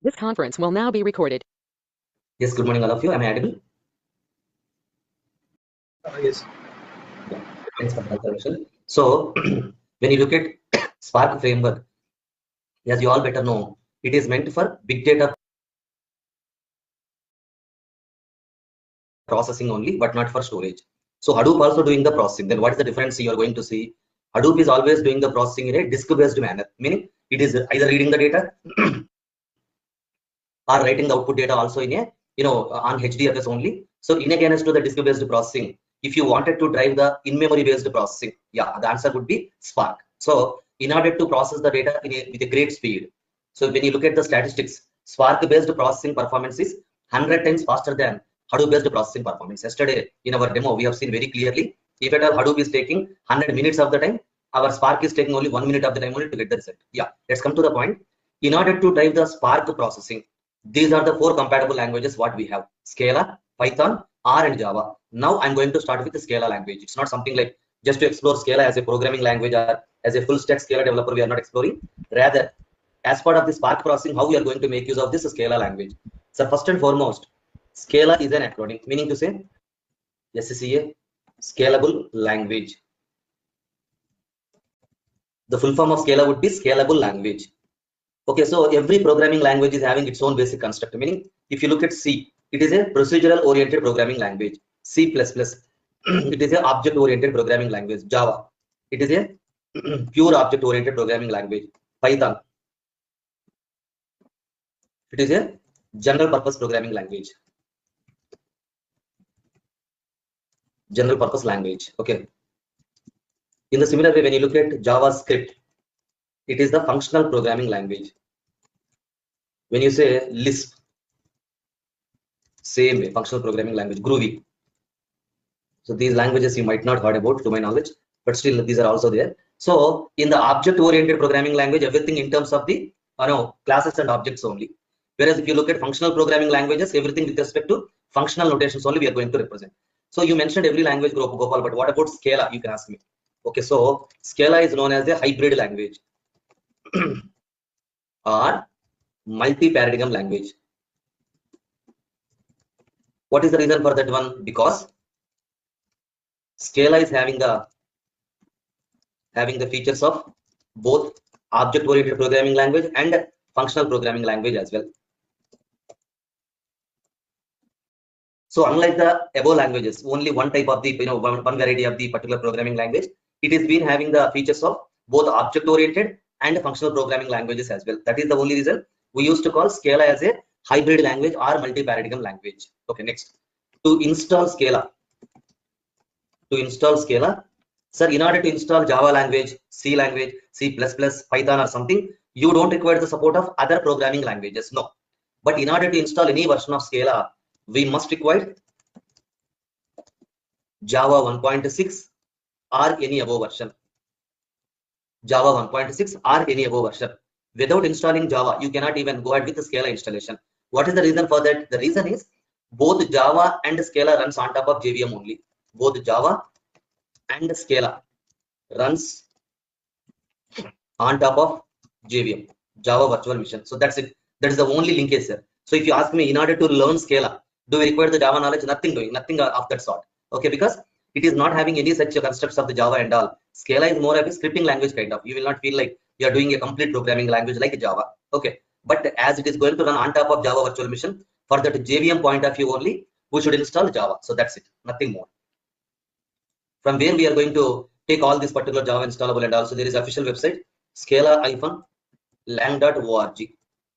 This conference will now be recorded. Yes, good morning all of you. Am I audible? Yes. Yeah. Thanks for the confirmation. So when you look at Spark framework, as you all better know, it is meant for big data processing only, but not for storage. So Hadoop also doing the processing. Then what is the difference you are going to see? Hadoop is always doing the processing in a disk-based manner, meaning it is either reading the data or writing the output data also in a on HDFS only. So in against to the disk-based processing, if you wanted to drive the in-memory based processing, yeah, the answer would be Spark. So in order to process the data with a great speed, so when you look at the statistics, Spark-based processing performance is 100 times faster than Hadoop-based processing performance. Yesterday in our demo, we have seen very clearly, if at all Hadoop is taking 100 minutes of the time, our Spark is taking only 1 minute of the time only to get the result. Yeah, let's come to the point. In order to drive the Spark processing, these are the 4 compatible languages what we have: Scala, Python, R, and Java. Now I'm going to start with the Scala language. It's not something like just to explore Scala as a programming language or as a full stack Scala developer. We are not exploring. Rather, as part of the Spark processing, how we are going to make use of this Scala language. So first and foremost, Scala is an acronym, meaning to say SCA, Scalable Language. The full form of Scala would be Scalable Language. Okay, so every programming language is having its own basic construct, meaning if you look at C, it is a procedural oriented programming language. C++, it is a object oriented programming language. Java, it is a pure object oriented programming language. Python, it is a general purpose programming language. General purpose language. Okay. In the similar way, when you look at JavaScript, it is the functional programming language. When you say Lisp, same way, functional programming language. Groovy. So these languages you might not heard about to my knowledge, but still these are also there. So in the object-oriented programming language, everything in terms of the classes and objects only. Whereas if you look at functional programming languages, everything with respect to functional notations only we are going to represent. So you mentioned every language group, Gopal, but what about Scala? You can ask me. Okay, so Scala is known as a hybrid language or multi-paradigm language. What is the reason for that one? Because Scala is having the features of both object-oriented programming language and functional programming language as well. So unlike the above languages, only one type of the one variety of the particular programming language, it has been having the features of both object-oriented and functional programming languages as well. That is the only reason we used to call Scala as a hybrid language or multi-paradigm language. Okay, next, to install Scala. Sir, in order to install Java language, C language, C++, Python or something, you don't require the support of other programming languages. No. But in order to install any version of Scala, we must require Java 1.6 or any above version. Java 1.6 or any above version. Without installing Java, you cannot even go ahead with the Scala installation. What is the reason for that? The reason is both Java and Scala runs on top of JVM only. Both Java and Scala runs on top of JVM, Java Virtual Machine. So that's it. That is the only linkage here. So if you ask me, in order to learn Scala, do we require the Java knowledge? Nothing of that sort. Okay, because it is not having any such constructs of the Java and all. Scala is more of a scripting language kind of. You will not feel like you are doing a complete programming language like Java. Okay, but as it is going to run on top of Java Virtual Machine, for that JVM point of view only, we should install Java. So that's it. Nothing more. From where we are going to take all this particular Java installable, and also there is official website scala-lang.org.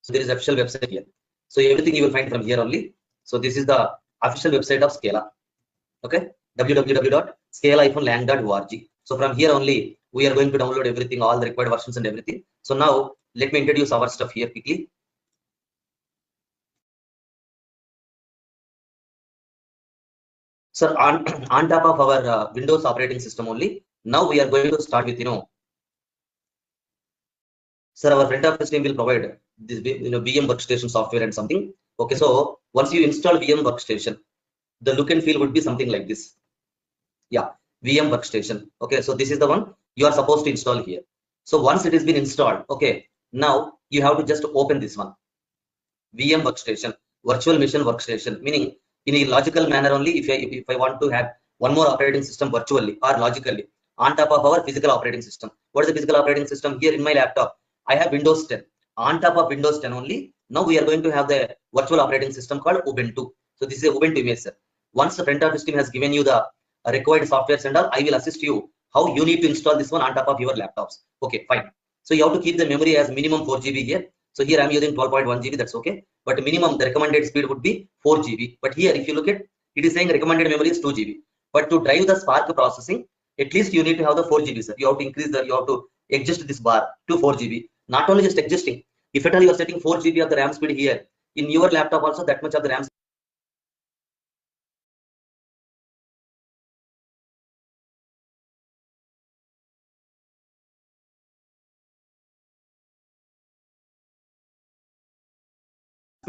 So there is official website here. So everything you will find from here only. So this is the official website of Scala. Okay, www.scala-lang.org. So from here only we are going to download everything, all the required versions and everything. So now let me introduce our stuff here quickly. Sir, on top of our Windows operating system only, now we are going to start with sir, our front office team will provide this VM workstation software and something. Okay, so once you install VM workstation, the look and feel would be something like this. Yeah, VM workstation. Okay, so this is the one you are supposed to install here. So once it has been installed, okay, now you have to just open this one. VM workstation, virtual machine workstation, meaning in a logical manner only, if I want to have one more operating system virtually or logically on top of our physical operating system. What is the physical operating system? Here in my laptop, I have Windows 10. On top of Windows 10 only, now we are going to have the virtual operating system called Ubuntu. So this is a Ubuntu image, sir. Once the front office team has given you the required softwares and all, I will assist you how you need to install this one on top of your laptops. Okay, fine. So you have to keep the memory as minimum 4 GB here. So here I'm using 12.1 GB, that's okay. But minimum, the recommended speed would be 4 GB. But here, if you look at, it is saying recommended memory is 2 GB. But to drive the Spark processing, at least you need to have the 4 GB, sir. You have to increase you have to adjust this bar to 4 GB. Not only just adjusting, if at all you are setting 4 GB of the RAM speed here, in your laptop also that much of the RAM speed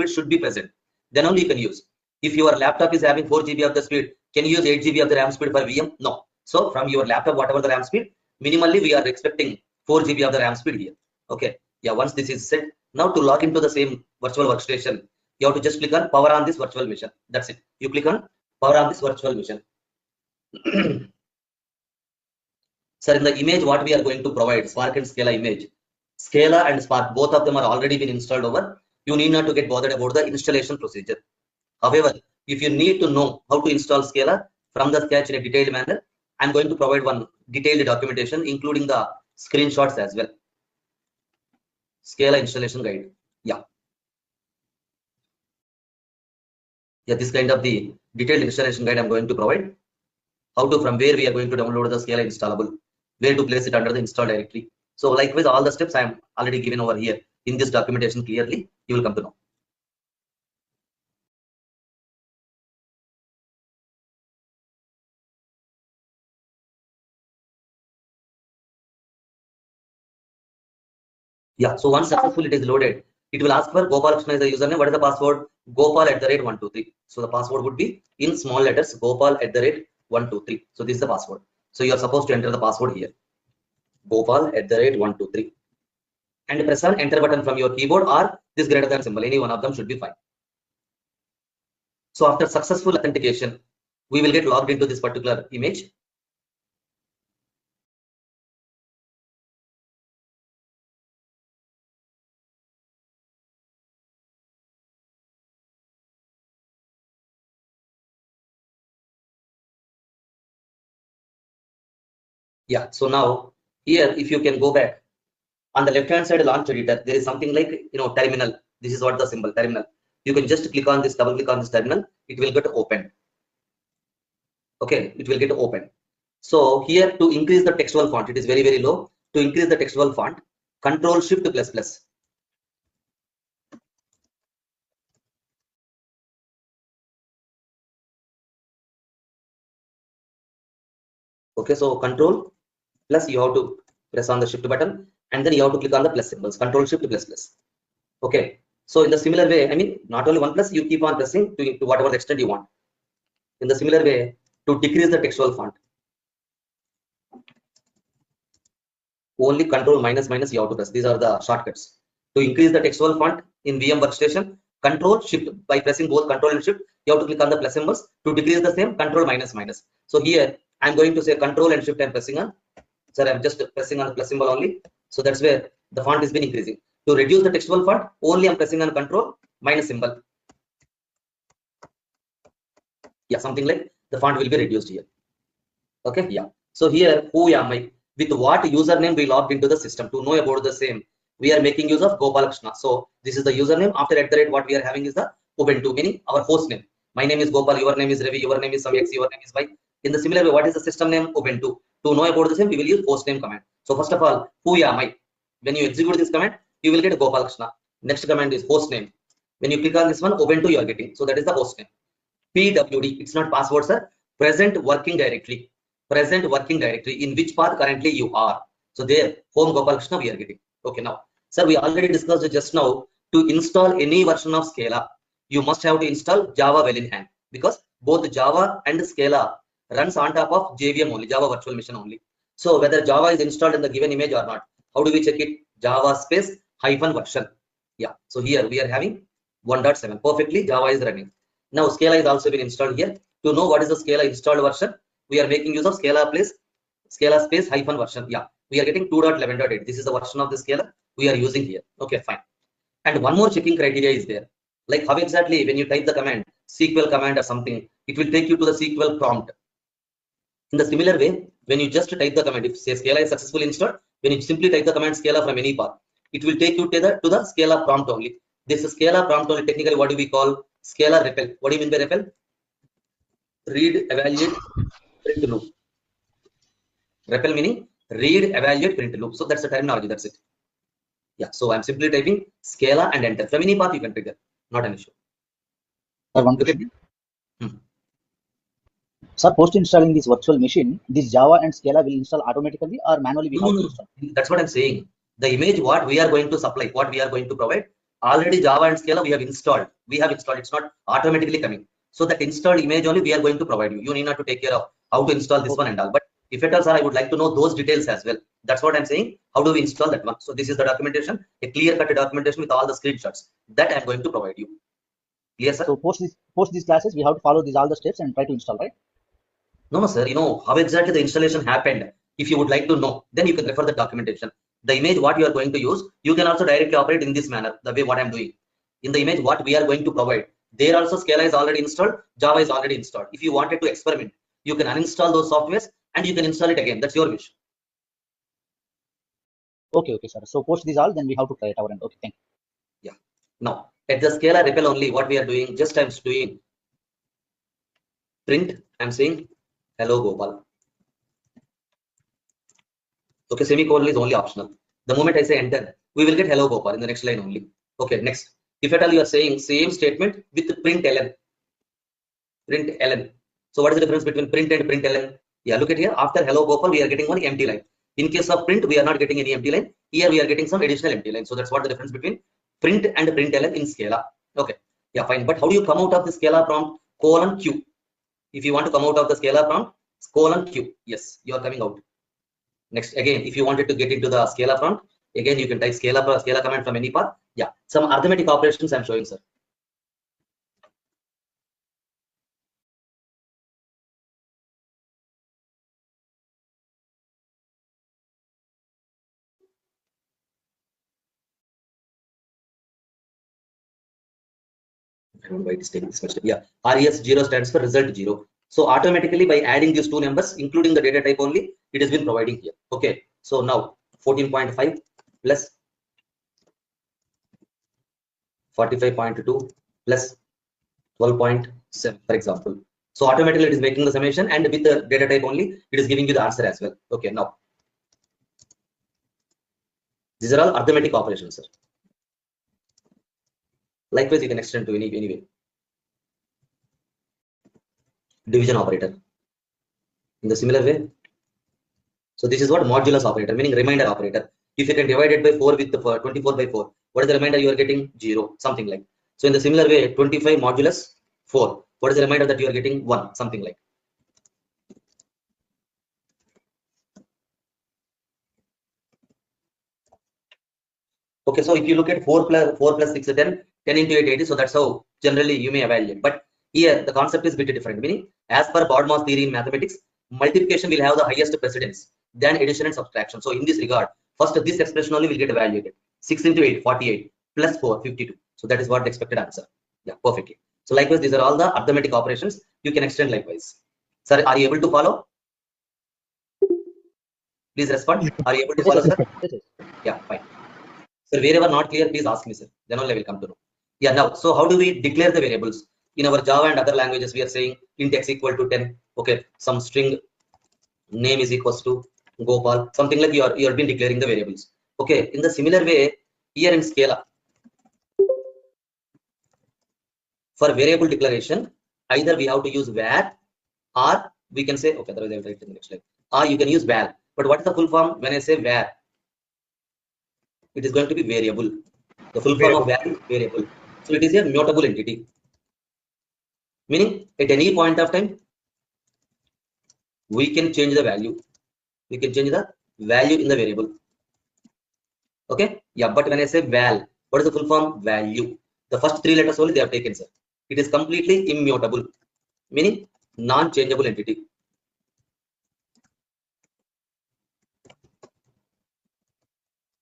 should be present. Then only you can use. If your laptop is having 4 GB of the speed, can you use 8 GB of the RAM speed for VM? No. So from your laptop, whatever the RAM speed, minimally we are expecting 4 GB of the RAM speed here. Okay. Yeah, once this is set, now to log into the same virtual workstation, you have to just click on power on this virtual machine. That's it. You click on power on this virtual machine. Sir, in the image, what we are going to provide, Spark and Scala image. Scala and Spark, both of them are already been installed over. You need not to get bothered about the installation procedure. However, if you need to know how to install Scala from the sketch in a detailed manner, I'm going to provide one detailed documentation, including the screenshots as well. Scala installation guide. Yeah. Yeah, this kind of the detailed installation guide I'm going to provide. How to, from where we are going to download the Scala installable, where to place it under the install directory. So likewise, all the steps I'm already given over here in this documentation clearly, you will come to know. Yeah, so once successfully it is loaded, it will ask for Gopal Krishna is the username. What is the password? Gopal@123. So the password would be in small letters, Gopal@123. So this is the password. So you are supposed to enter the password here, Gopal@123, and press on enter button from your keyboard or this greater than symbol. Any one of them should be fine. So after successful authentication, we will get logged into this particular image. Yeah, so now here, if you can go back on the left hand side launch editor, there is something like terminal. This is what the symbol terminal. You can just click on this, double click on this terminal, it will get opened. Okay, it will get open. So here to increase the textual font, it is very, very low. To increase the textual font, Control Shift plus plus. Okay, so Control plus, you have to press on the Shift button, and then you have to click on the plus symbols, Control Shift plus plus. Okay, so in the similar way, I mean, not only one plus, you keep on pressing to whatever the extent you want. In the similar way, to decrease the textual font, only Control minus minus you have to press. These are the shortcuts. To increase the textual font in VM workstation, Control Shift, by pressing both Control and Shift, you have to click on the plus symbols. To decrease the same, Control minus minus. So here I'm going to say Control and Shift I'm pressing on. Sir, I'm just pressing on the plus symbol only. So that's where the font has been increasing. To reduce the textual font, only I'm pressing on Control minus symbol. Yeah, something like the font will be reduced here. Okay, yeah. So here, who am I? With what username we logged into the system? To know about the same, we are making use of Gopalakrishna. So this is the username. After @ what we are having is the Ubuntu, meaning our host name. My name is Gopal, your name is Ravi, your name is some X, your name is Y. In the similar way, what is the system name? Ubuntu. To know about the same, we will use host name command. So first of all, who am I? When you execute this command, you will get Gopalakrishna. Next command is host name. When you click on this one, Ubuntu you are getting. So that is the host name. PWD, it's not password, sir. Present working directory. Present working directory, in which path currently you are. So there, home Gopalakrishna we are getting. Okay, now, sir, we already discussed just now, to install any version of Scala, you must have to install Java well in hand, because both Java and Scala runs on top of JVM only, Java virtual machine only. So whether Java is installed in the given image or not, how do we check it? Java space -version. Yeah, so here we are having 1.7. Perfectly, Java is running. Now Scala is also been installed here. To know what is the Scala installed version, we are making use of Scala space hyphen version. Yeah, we are getting 2.11.8. This is the version of the Scala we are using here. Okay, fine. And one more checking criteria is there. Like how exactly when you type the command, SQL command or something, it will take you to the SQL prompt. In the similar way, when you just type the command, if say Scala is successfully installed, when you simply type the command Scala from any path, it will take you to the Scala prompt only. This is Scala prompt only. Technically, what do we call Scala REPL? What do you mean by REPL? Read, evaluate, print loop. REPL meaning read, evaluate, print loop. So that's the terminology. That's it. Yeah. So I'm simply typing Scala and enter. From any path you can trigger. Not an issue. Look at Sir, post installing this virtual machine, this Java and Scala will install automatically or manually we have to install? That's what I'm saying. The image what we are going to supply, what we are going to provide, already Java and Scala we have installed. It's not automatically coming. So that installed image only we are going to provide you. You need not to take care of how to install this one and all. But if at all, sir, I would like to know those details as well. That's what I'm saying. How do we install that one? So this is the documentation, a clear-cut documentation with all the screenshots that I'm going to provide you. Clear, sir? So post these classes, we have to follow all the steps and try to install, right? No, sir. You know how exactly the installation happened. If you would like to know, then you can refer the documentation. The image what you are going to use, you can also directly operate in this manner, the way what I'm doing. In the image what we are going to provide, there also Scala is already installed, Java is already installed. If you wanted to experiment, you can uninstall those softwares and you can install it again. That's your wish. Okay, sir. So post these all, then we have to try it our end. Okay, thank you. Yeah. Now at the Scala REPL only, what we are doing, just I'm doing print. I'm saying hello Gopal. Okay, semicolon is only optional. The moment I say enter, we will get hello Gopal in the next line only. Okay, next. If at all you are saying same statement with println. So what is the difference between print and println? Yeah, look at here. After hello Gopal, we are getting one empty line. In case of print, we are not getting any empty line. Here we are getting some additional empty line. So that's what the difference between print and println in Scala. Okay, yeah, fine. But how do you come out of the Scala prompt? :Q. If you want to come out of the Scala prompt, :Q. Yes, you are coming out. Next, again, if you wanted to get into the Scala prompt, again, you can type Scala command from any path. Yeah, some arithmetic operations I'm showing, sir. I don't know why it is taking this much time. Yeah, RES0 stands for result 0. So automatically by adding these two numbers, including the data type only, it has been providing here. Okay, so now 14.5 plus 45.2 plus 12.7, for example. So automatically it is making the summation, and with the data type only, it is giving you the answer as well. Okay, now these are all arithmetic operations, sir. Likewise, you can extend to any way. Division operator in the similar way. So this is what modulus operator, meaning remainder operator. If you can divide it by 4 with 24 by 4, what is the remainder you are getting? 0, something like. So in the similar way, 25 modulus 4, what is the remainder that you are getting? 1, something like. Okay, so if you look at 4 plus 6 is 10, 10 into 8 80, so that's how generally you may evaluate. But here the concept is a bit different, meaning as per BODMAS theory in mathematics, multiplication will have the highest precedence than addition and subtraction. So in this regard, first this expression only will get evaluated. 6 into 8, 48, plus 4, 52. So that is what the expected answer. Yeah, perfectly. So likewise, these are all the arithmetic operations. You can extend likewise. Sir, are you able to follow? Please respond. Are you able to follow, sir? Yeah, fine. So wherever not clear, please ask me, sir. Then only I will come to know. Yeah, now, so how do we declare the variables? In our Java and other languages, we are saying int x equal to 10. Okay, some string name is equals to Gopal, something like you are been declaring the variables. Okay, in the similar way, here in Scala, for variable declaration, either we have to use var, or we can say, okay, otherwise I will write in the next slide. Or you can use val. But what is the full form? When I say var, it is going to be variable. The full form of var is variable. So it is a mutable entity. Meaning at any point of time, we can change the value. We can change the value in the variable. Okay. Yeah. But when I say val, what is the full form? Value. The first 3 letters only they have taken, sir. It is completely immutable, meaning non-changeable entity.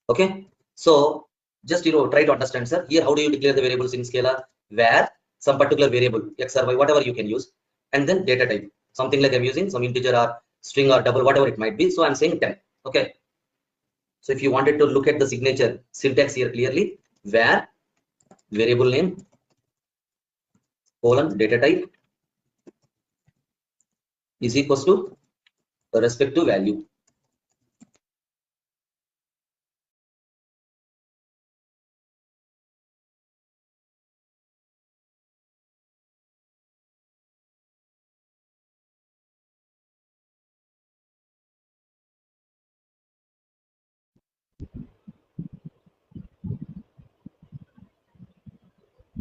Okay, so just try to understand, sir. Here, how do you declare the variables in Scala? Where some particular variable x or y, whatever you can use, and then data type, something like I'm using some integer or string or double, whatever it might be. So I'm saying 10. Okay. So if you wanted to look at the signature syntax here clearly, where variable name colon data type is equals to respective value.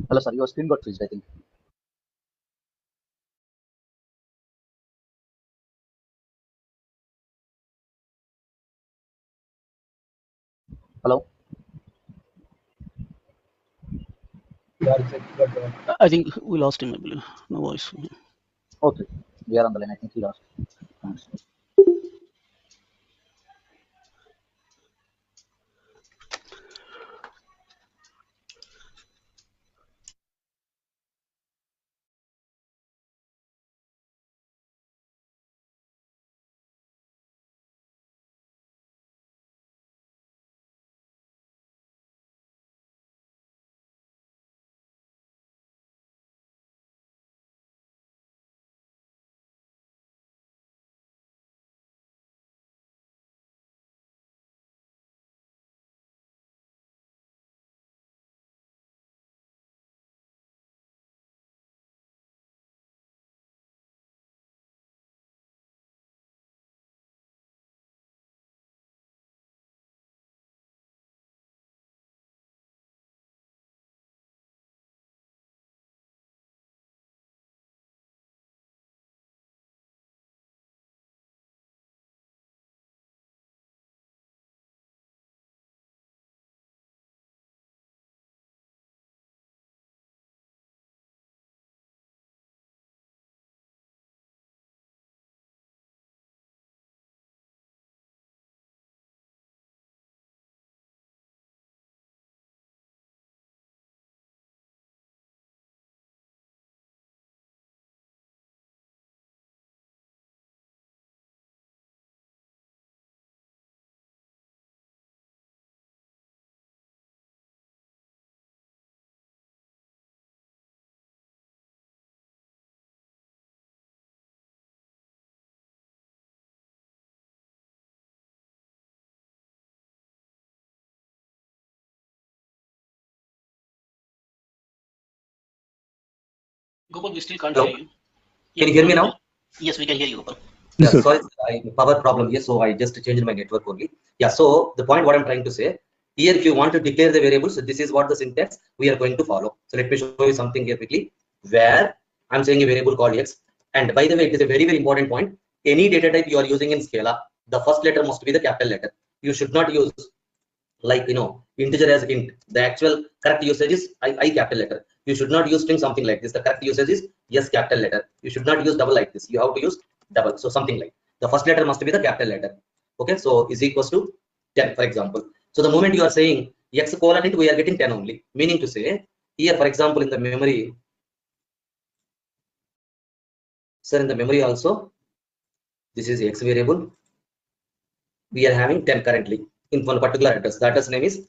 Hello, sir. Your screen got freezed, I think. Hello. I think we lost him, I believe. No voice from him. Okay. We are on the line. I think he lost. Thanks. Gopal, we still can't Hello? hear you. Can you hear me now? Yes, we can hear you, Gopal. Yeah, sorry, power problem here, so I just changed my network only. Yeah, so the point what I'm trying to say here, if you want to declare the variables, this is what the syntax we are going to follow. So let me show you something here quickly, where I'm saying a variable called x. And by the way, it is a very, very important point. Any data type you are using in Scala, the first letter must be the capital letter. You should not use like integer as int. The actual correct usage is I capital letter. You should not use string something like this. The correct usage is yes capital letter. You should not use double like this. You have to use double. So something like the first letter must be the capital letter. Okay, so is equals to 10, for example. So the moment you are saying x colon int, we are getting 10 only. Meaning to say here, for example, in the memory, sir, in the memory also, this is x variable. We are having 10 currently in one particular address. The address name is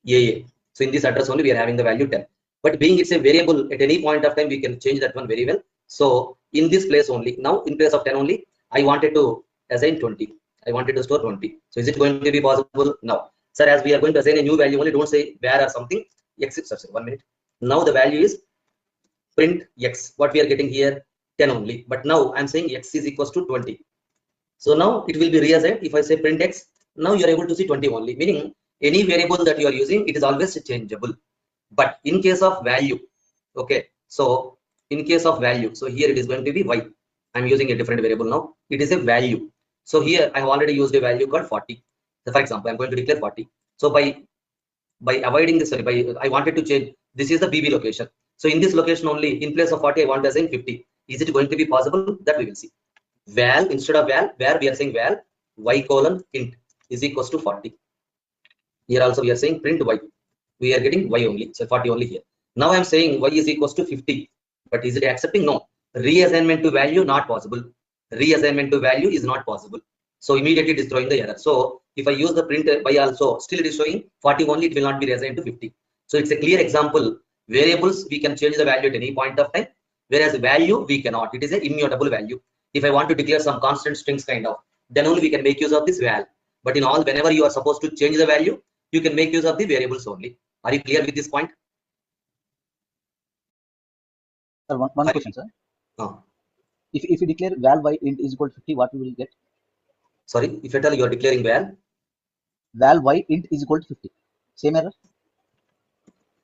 AA. So in this address only we are having the value 10. But being it's a variable, at any point of time we can change that one very well. So in this place only, now in place of 10 only, I wanted to assign 20. I wanted to store 20. So is it going to be possible? Now, sir, as we are going to assign a new value only, don't say where or something. X, sorry, 1 minute. Now the value is print x. What we are getting here, 10 only. But now I'm saying x is equals to 20. So now it will be reassigned. If I say print x, now you are able to see 20 only, meaning any variable that you are using, it is always changeable. But in case of value, okay, so in case of value, so here it is going to be y. I'm using a different variable now. It is a value. So here I have already used a value called 40. So for example, I'm going to declare 40. So by avoiding this, sorry, I wanted to change This is the BB location. So in this location only, in place of 40, I want to assign 50. Is it going to be possible? That we will see. Val, instead of val, where we are saying val, y colon int is equals to 40. Here also we are saying print y. We are getting y only, so 40 only here. Now I am saying y is equals to 50. But is it accepting? No. Reassignment to value, not possible. Reassignment to value is not possible. So immediately it is throwing the error. So if I use the print by also, still it is showing 40 only, it will not be reassigned to 50. So it's a clear example. Variables, we can change the value at any point of time, whereas value, we cannot. It is an immutable value. If I want to declare some constant strings kind of, then only we can make use of this val. But in all, whenever you are supposed to change the value, you can make use of the variables only. Are you clear with this point? Sir, one question, sir. Oh. If you declare val y int is equal to 50, what we will get? Sorry, if at all you are declaring Val y int is equal to 50. Same error?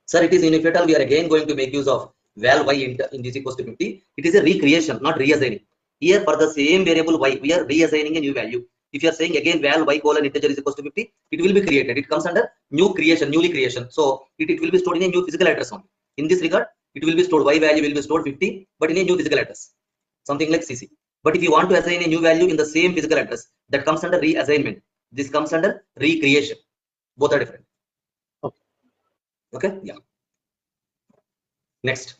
Sir, it is in if at all we are again going to make use of val y int is equals to 50. It is a recreation, not reassigning. Here for the same variable y, we are reassigning a new value. If you are saying again val y colon integer is equals to 50, it will be created. It comes under newly creation. So it will be stored in a new physical address only. In this regard, it will be stored, y value will be stored 50, but in a new physical address, something like CC. But if you want to assign a new value in the same physical address, that comes under reassignment. This comes under recreation. Both are different. Okay, yeah. Next,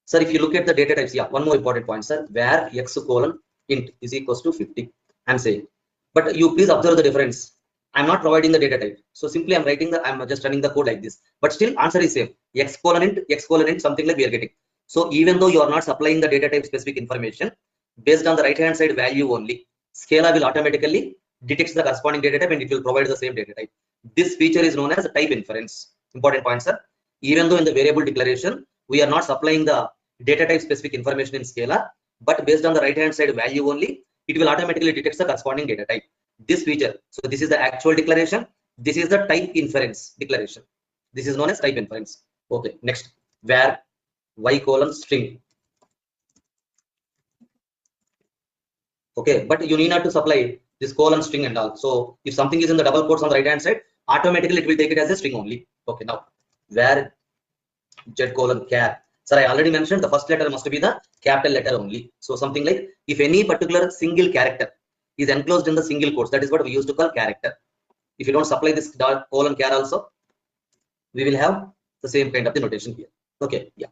sir, if you look at the data types, yeah, one more important point, sir, where x colon int is equals to 50. I'm saying, but you please observe the difference. I'm not providing the data type, so simply I'm just running the code like this. But still, answer is same. X colon int, something like we are getting. So even though you are not supplying the data type specific information, based on the right hand side value only, Scala will automatically detect the corresponding data type and it will provide the same data type. This feature is known as type inference. Important point, sir. Even though in the variable declaration, we are not supplying the data type specific information in Scala, but based on the right hand side value only, it will automatically detect the corresponding data type. This feature, so this is the actual declaration. This is the type inference declaration. This is known as type inference. Okay, next, where y colon string. Okay, but you need not to supply this colon string and all. So if something is in the double quotes on the right hand side, automatically it will take it as a string only. Okay, now where z colon char. Sir, I already mentioned the first letter must be the capital letter only. So something like if any particular single character is enclosed in the single quotes, that is what we used to call character. If you don't supply this dot colon char also, we will have the same kind of the notation here. Okay, yeah.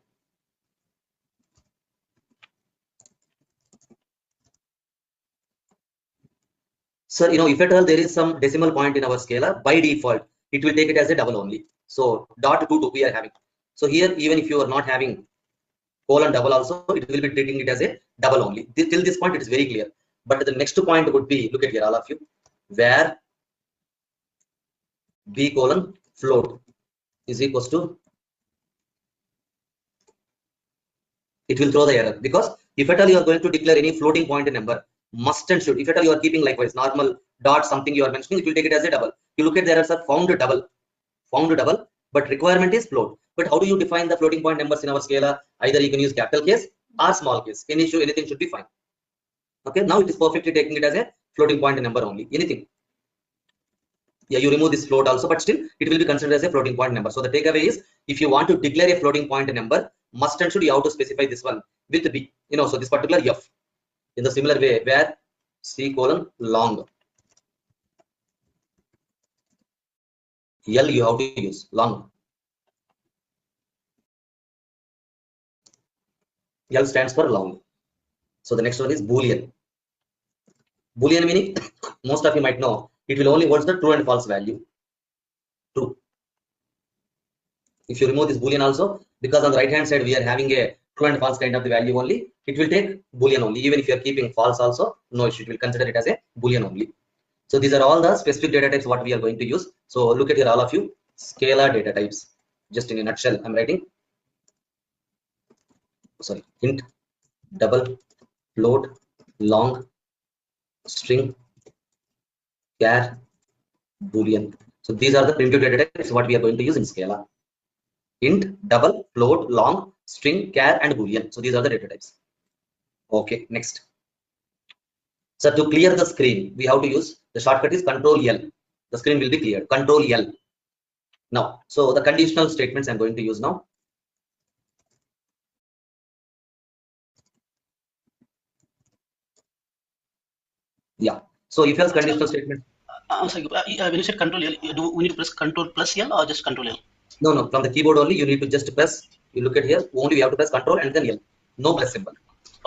Sir, if at all there is some decimal point in our Scala, by default, it will take it as a double only. So .22 we are having. So here, even if you are not having colon double also, it will be treating it as a double only. Till this point, it is very clear. But the next point would be, look at here, all of you, where b colon float is equals to, it will throw the error, because if at all you are going to declare any floating point number, must and should, if at all you are keeping likewise normal dot something you are mentioning, it will take it as a double. You look at the errors are found double, but requirement is float. But how do you define the floating point numbers in our Scala? Either you can use capital case or small case. Anything should be fine. Okay, now it is perfectly taking it as a floating point number only. Anything. Yeah, you remove this float also, but still it will be considered as a floating point number. So the takeaway is, if you want to declare a floating point number, must and should, you have to specify this one with b. So this particular f. In the similar way, where c colon long. L you have to use long. L stands for long. So the next one is Boolean. Boolean meaning, most of you might know, it will only hold the true and false value. True. If you remove this Boolean also, because on the right hand side we are having a true and false kind of the value only, it will take Boolean only. Even if you are keeping false also, no issue, it will consider it as a Boolean only. So these are all the specific data types what we are going to use. So look at here, all of you, Scala data types. Just in a nutshell, I'm writing. Sorry, int, double, float, long, string, char, Boolean. So these are the primitive data types what we are going to use in Scala. Int, double, float, long, string, char, and Boolean. So these are the data types. Okay, next. So to clear the screen, we have to use the shortcut is Control L. The screen will be cleared. Control L. Now, so the conditional statements I'm going to use now. Yeah. So if else conditional statement. Sorry, when you said control L, do we need to press control plus L or just control L? No, from the keyboard only you need to just press. You look at here, only we have to press control and then L. No plus symbol.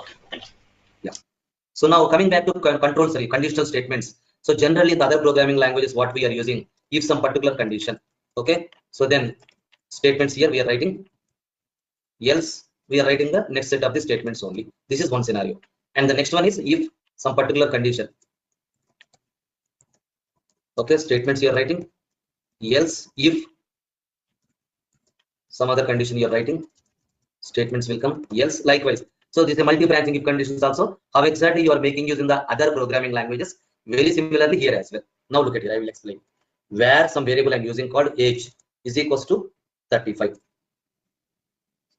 Okay, thank you. Yeah. So now coming back to control, sorry, conditional statements. So generally the other programming languages what we are using, if some particular condition. Okay. So then statements here we are writing, else we are writing the next set of the statements only. This is one scenario. And the next one is if some particular condition. Okay, statements you are writing, else if some other condition you are writing, statements will come, else likewise. So this is a multi-branching if conditions also. How exactly you are making use in the other programming languages, very similarly here as well. Now look at it, I will explain. Where some variable I'm using called age is equals to 35.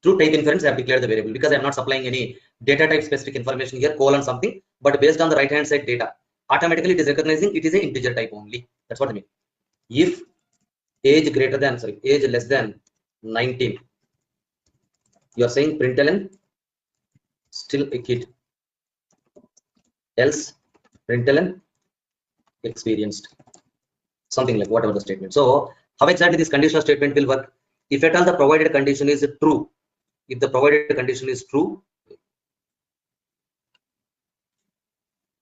Through type inference I have declared the variable because I am not supplying any data type specific information here, colon something, but based on the right hand side data, automatically it is recognizing it is an integer type only. That's what I mean. If age greater than, sorry, age less than 19, you are saying println still a kid, else println experienced, something like whatever the statement. So how exactly this conditional statement will work? If at all the provided condition is true, if the provided condition is true,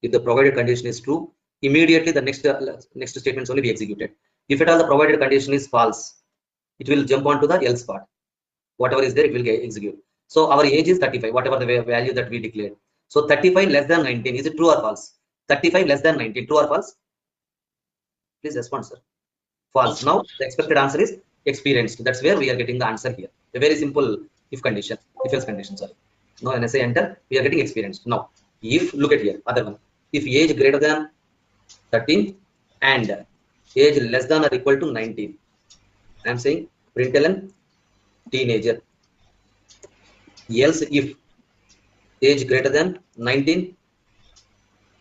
if the provided condition is true, immediately the next statements only be executed. If at all the provided condition is false, it will jump on to the else part. Whatever is there, it will get executed. So our age is 35, whatever the value that we declared. So 35 less than 19, is it true or false? 35 less than 19, true or false? Please respond, sir. False. Now the expected answer is experienced. That's where we are getting the answer here. A very simple if condition, if else condition, sorry. Now when I say enter, we are getting experienced. Now if, look at here, other one. If age greater than 13 and age less than or equal to 19, I am saying println teenager. Else if age greater than 19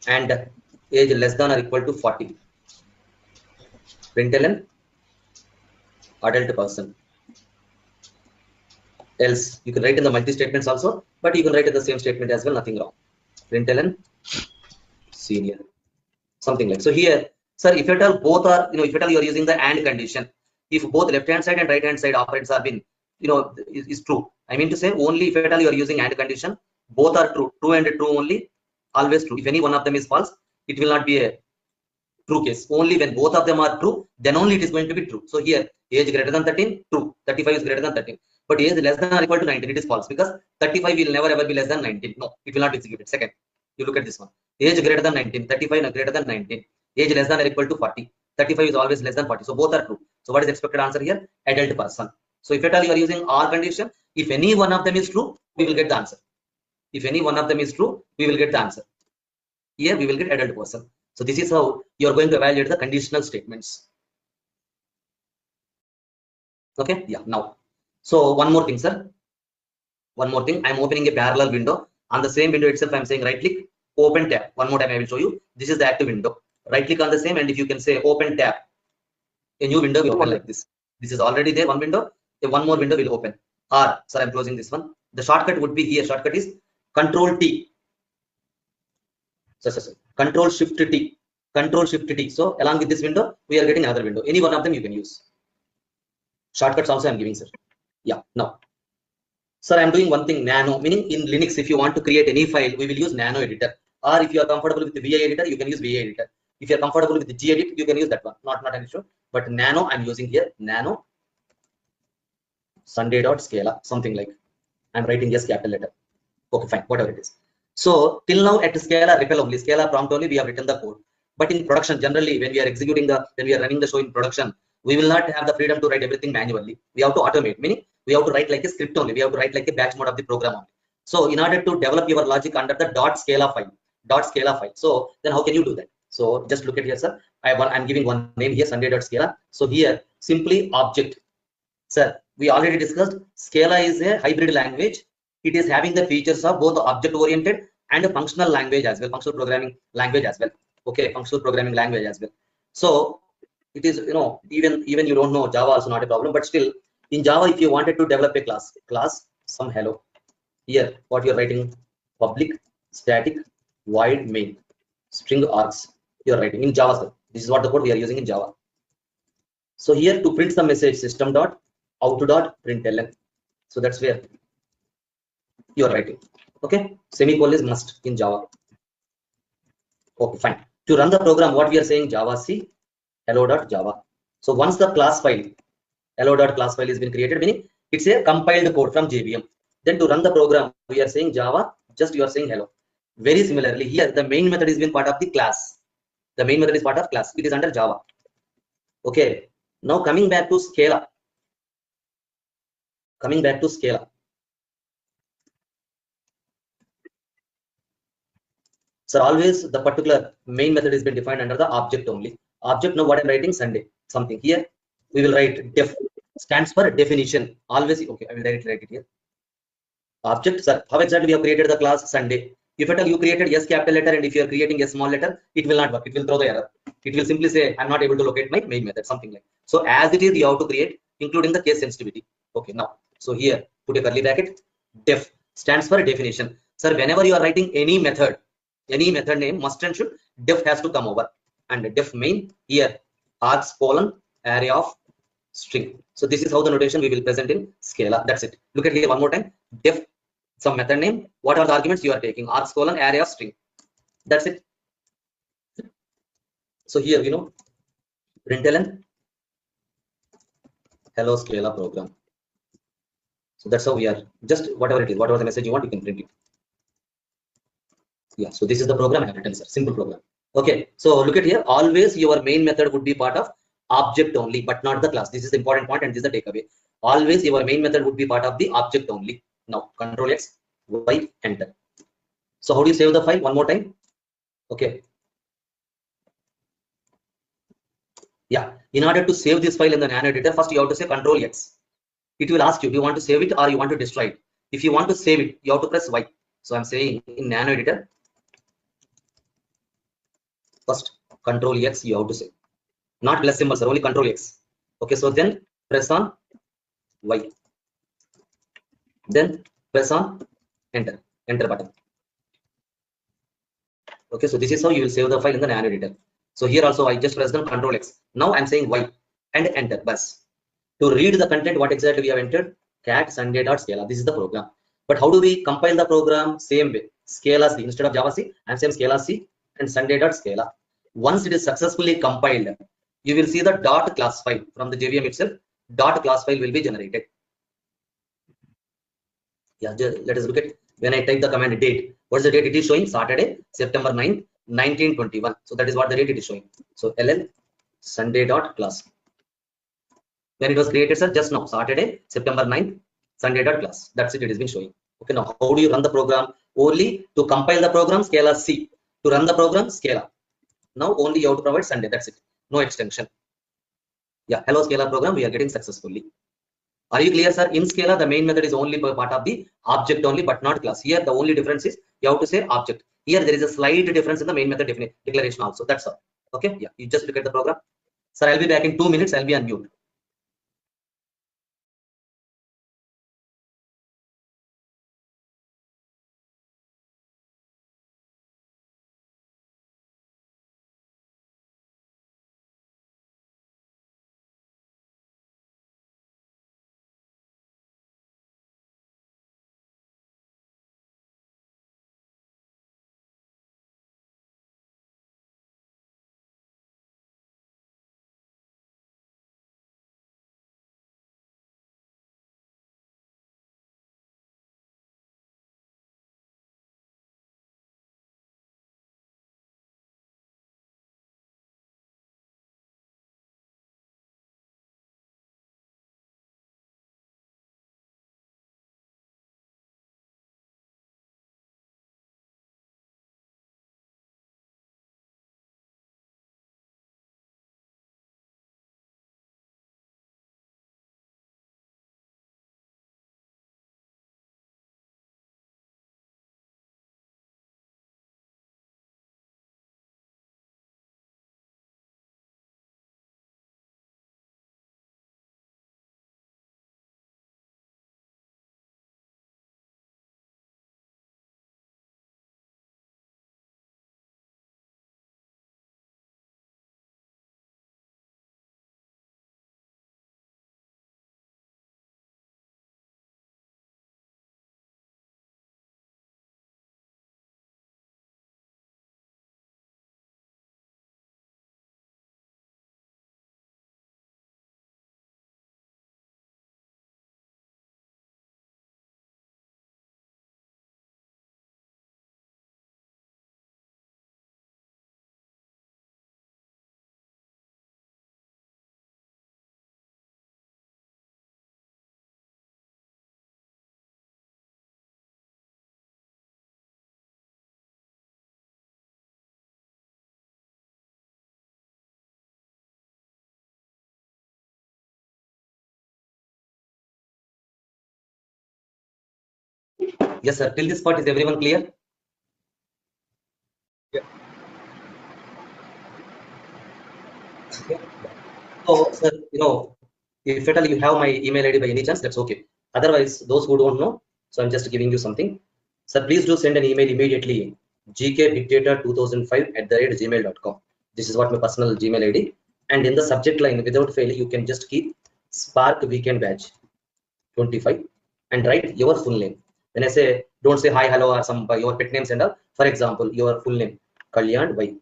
and age less than or equal to 40, println adult person. Else you can write in the multi statements also, but you can write in the same statement as well, nothing wrong. Println senior, something like. So here, sir, if at all both are, if at all you are using the and condition, if both left hand side and right hand side operands are been, is true. I mean to say only if at all you are using and condition, both are true, true and true only, always true. If any one of them is false, it will not be a true case. Only when both of them are true, then only it is going to be true. So here, age greater than 13, true. 35 is greater than 13. But age less than or equal to 19, it is false because 35 will never ever be less than 19. No, it will not be executed. Second, you look at this one. Age greater than 19, 35 greater than 19. Age less than or equal to 40. 35 is always less than 40. So both are true. So what is expected answer here? Adult person. So if at all you are using OR condition, if any one of them is true, we will get the answer. If any one of them is true, we will get the answer. Here we will get adult person. So this is how you are going to evaluate the conditional statements. Okay, yeah. Now, so one more thing, sir. One more thing. I'm opening a parallel window. On the same window itself, I'm saying right click, open tab. One more time I will show you. This is the active window. Right click on the same, and if you can say open tab, a new window will open like this. This is already there, one window. One more window will open. Or, sir, I'm closing this one. The shortcut would be here. Shortcut is Control T. So, Control Shift T. Control Shift T. So along with this window, we are getting another window. Any one of them you can use. Shortcuts also I'm giving, sir. Yeah. Now, sir, I'm doing one thing, nano, meaning in Linux, if you want to create any file, we will use nano editor. Or if you are comfortable with the VI editor, you can use VI editor. If you are comfortable with the gedit, you can use that one. Not an issue. But nano, I'm using here nano Sunday.Scala, something like. I'm writing yes capital letter. Okay, fine, whatever it is. So till now at Scala REPL only, Scala prompt only, we have written the code. But in production, generally, when we are executing when we are running the show in production, we will not have the freedom to write everything manually. We have to automate, meaning we have to write like a script only. We have to write like a batch mode of the program only. So in order to develop your logic under the .Scala file. So then how can you do that? So just look at here, sir. I'm giving one name here, Sunday.Scala. So here, simply object. Sir, we already discussed Scala is a hybrid language. It is having the features of both object-oriented and a functional language as well, functional programming language as well. Okay, functional programming language as well. So it is, even you don't know Java, also not a problem. But still, in Java, if you wanted to develop a class, some hello. Here, what you're writing, public static void main. string args you are writing in Java, sir. This is what the code we are using in Java. So here to print the message system dot out dot println. So that's where you are writing. Okay, semicolon is must in Java. Okay, fine. To run the program, what we are saying Java C hello.java. So once the class file hello.class file has been created, meaning it's a compiled code from JVM. Then to run the program, we are saying Java, just you are saying hello. Very similarly, here the main method is been part of the class. The main method is part of class. It is under Java. Okay. Now coming back to Scala. Coming back to Scala. So always the particular main method has been defined under the object only. Object, now what I'm writing Sunday. Something here. We will write def stands for definition. Always okay, I will write it here. Object, sir. How exactly we have created the class Sunday? If at all you created S capital letter and if you are creating a small letter, it will not work. It will throw the error. It will simply say, I'm not able to locate my main method, something like. So as it is, you have to create, including the case sensitivity. Okay, now, so here, put a curly bracket. Def stands for definition. Sir, whenever you are writing any method name, must and should, def has to come over. And def main, here, args colon array of string. So this is how the notation we will present in Scala. That's it. Look at here one more time. Def some method name. What are the arguments you are taking? Args colon array of string. That's it. So here println hello Scala program. So that's how we are. Just whatever it is, whatever the message you want, you can print it. Yeah. So this is the program I have written, sir. Simple program. Okay. So look at here. Always your main method would be part of object only, but not the class. This is the important point, and this is the takeaway. Always your main method would be part of the object only. Now Control X, Y, enter. So how do you save the file? One more time. Okay. Yeah. In order to save this file in the Nano editor, first you have to say Control X. It will ask you, do you want to save it or you want to destroy it? If you want to save it, you have to press Y. So I'm saying in Nano editor, first Control X you have to say. Not plus symbols, only Control X. Okay, so then press on Y. Then press on enter button. Okay, so this is how you will save the file in the Nano editor. So here also I just press the Control X. Now I'm saying Y and enter. Bus. To read the content, what exactly we have entered? Cat Sunday.Scala. This is the program. But how do we compile the program? Same way. Scala C instead of Java C. I'm saying Scala C and Sunday.Scala. Once it is successfully compiled, you will see the dot class file from the JVM itself. Dot class file will be generated. Yeah, let us look at when I type the command date. What's the date? It is showing Saturday, September 9th, 1921. So that is what the date it is showing. So ll Sunday.class. When it was created, sir, just now, Saturday, September 9th, Sunday.class. That's it. It has been showing. Okay, now how do you run the program? Only to compile the program, Scala C. To run the program, Scala. Now only you have to provide Sunday. That's it. No extension. Yeah, hello Scala program, we are getting successfully. Are you clear, sir? In Scala, the main method is only part of the object only, but not class. Here, the only difference is you have to say object. Here, there is a slight difference in the main method declaration also. That's all. Okay. Yeah. You just look at the program. Sir, I'll be back in 2 minutes. I'll be on mute. Yes, sir. Till this part, is everyone clear? Yeah. Okay. So, sir, if at all you have my email ID by any chance, that's okay. Otherwise, those who don't know, so I'm just giving you something. Sir, please do send an email immediately. gkbigdata2005@gmail.com. This is what my personal Gmail ID. And in the subject line, without fail, you can just keep Spark Weekend Badge 25 and write your full name. When I say, don't say hi, hello, or some your pet names and all. For example, your full name, Kalyan Y.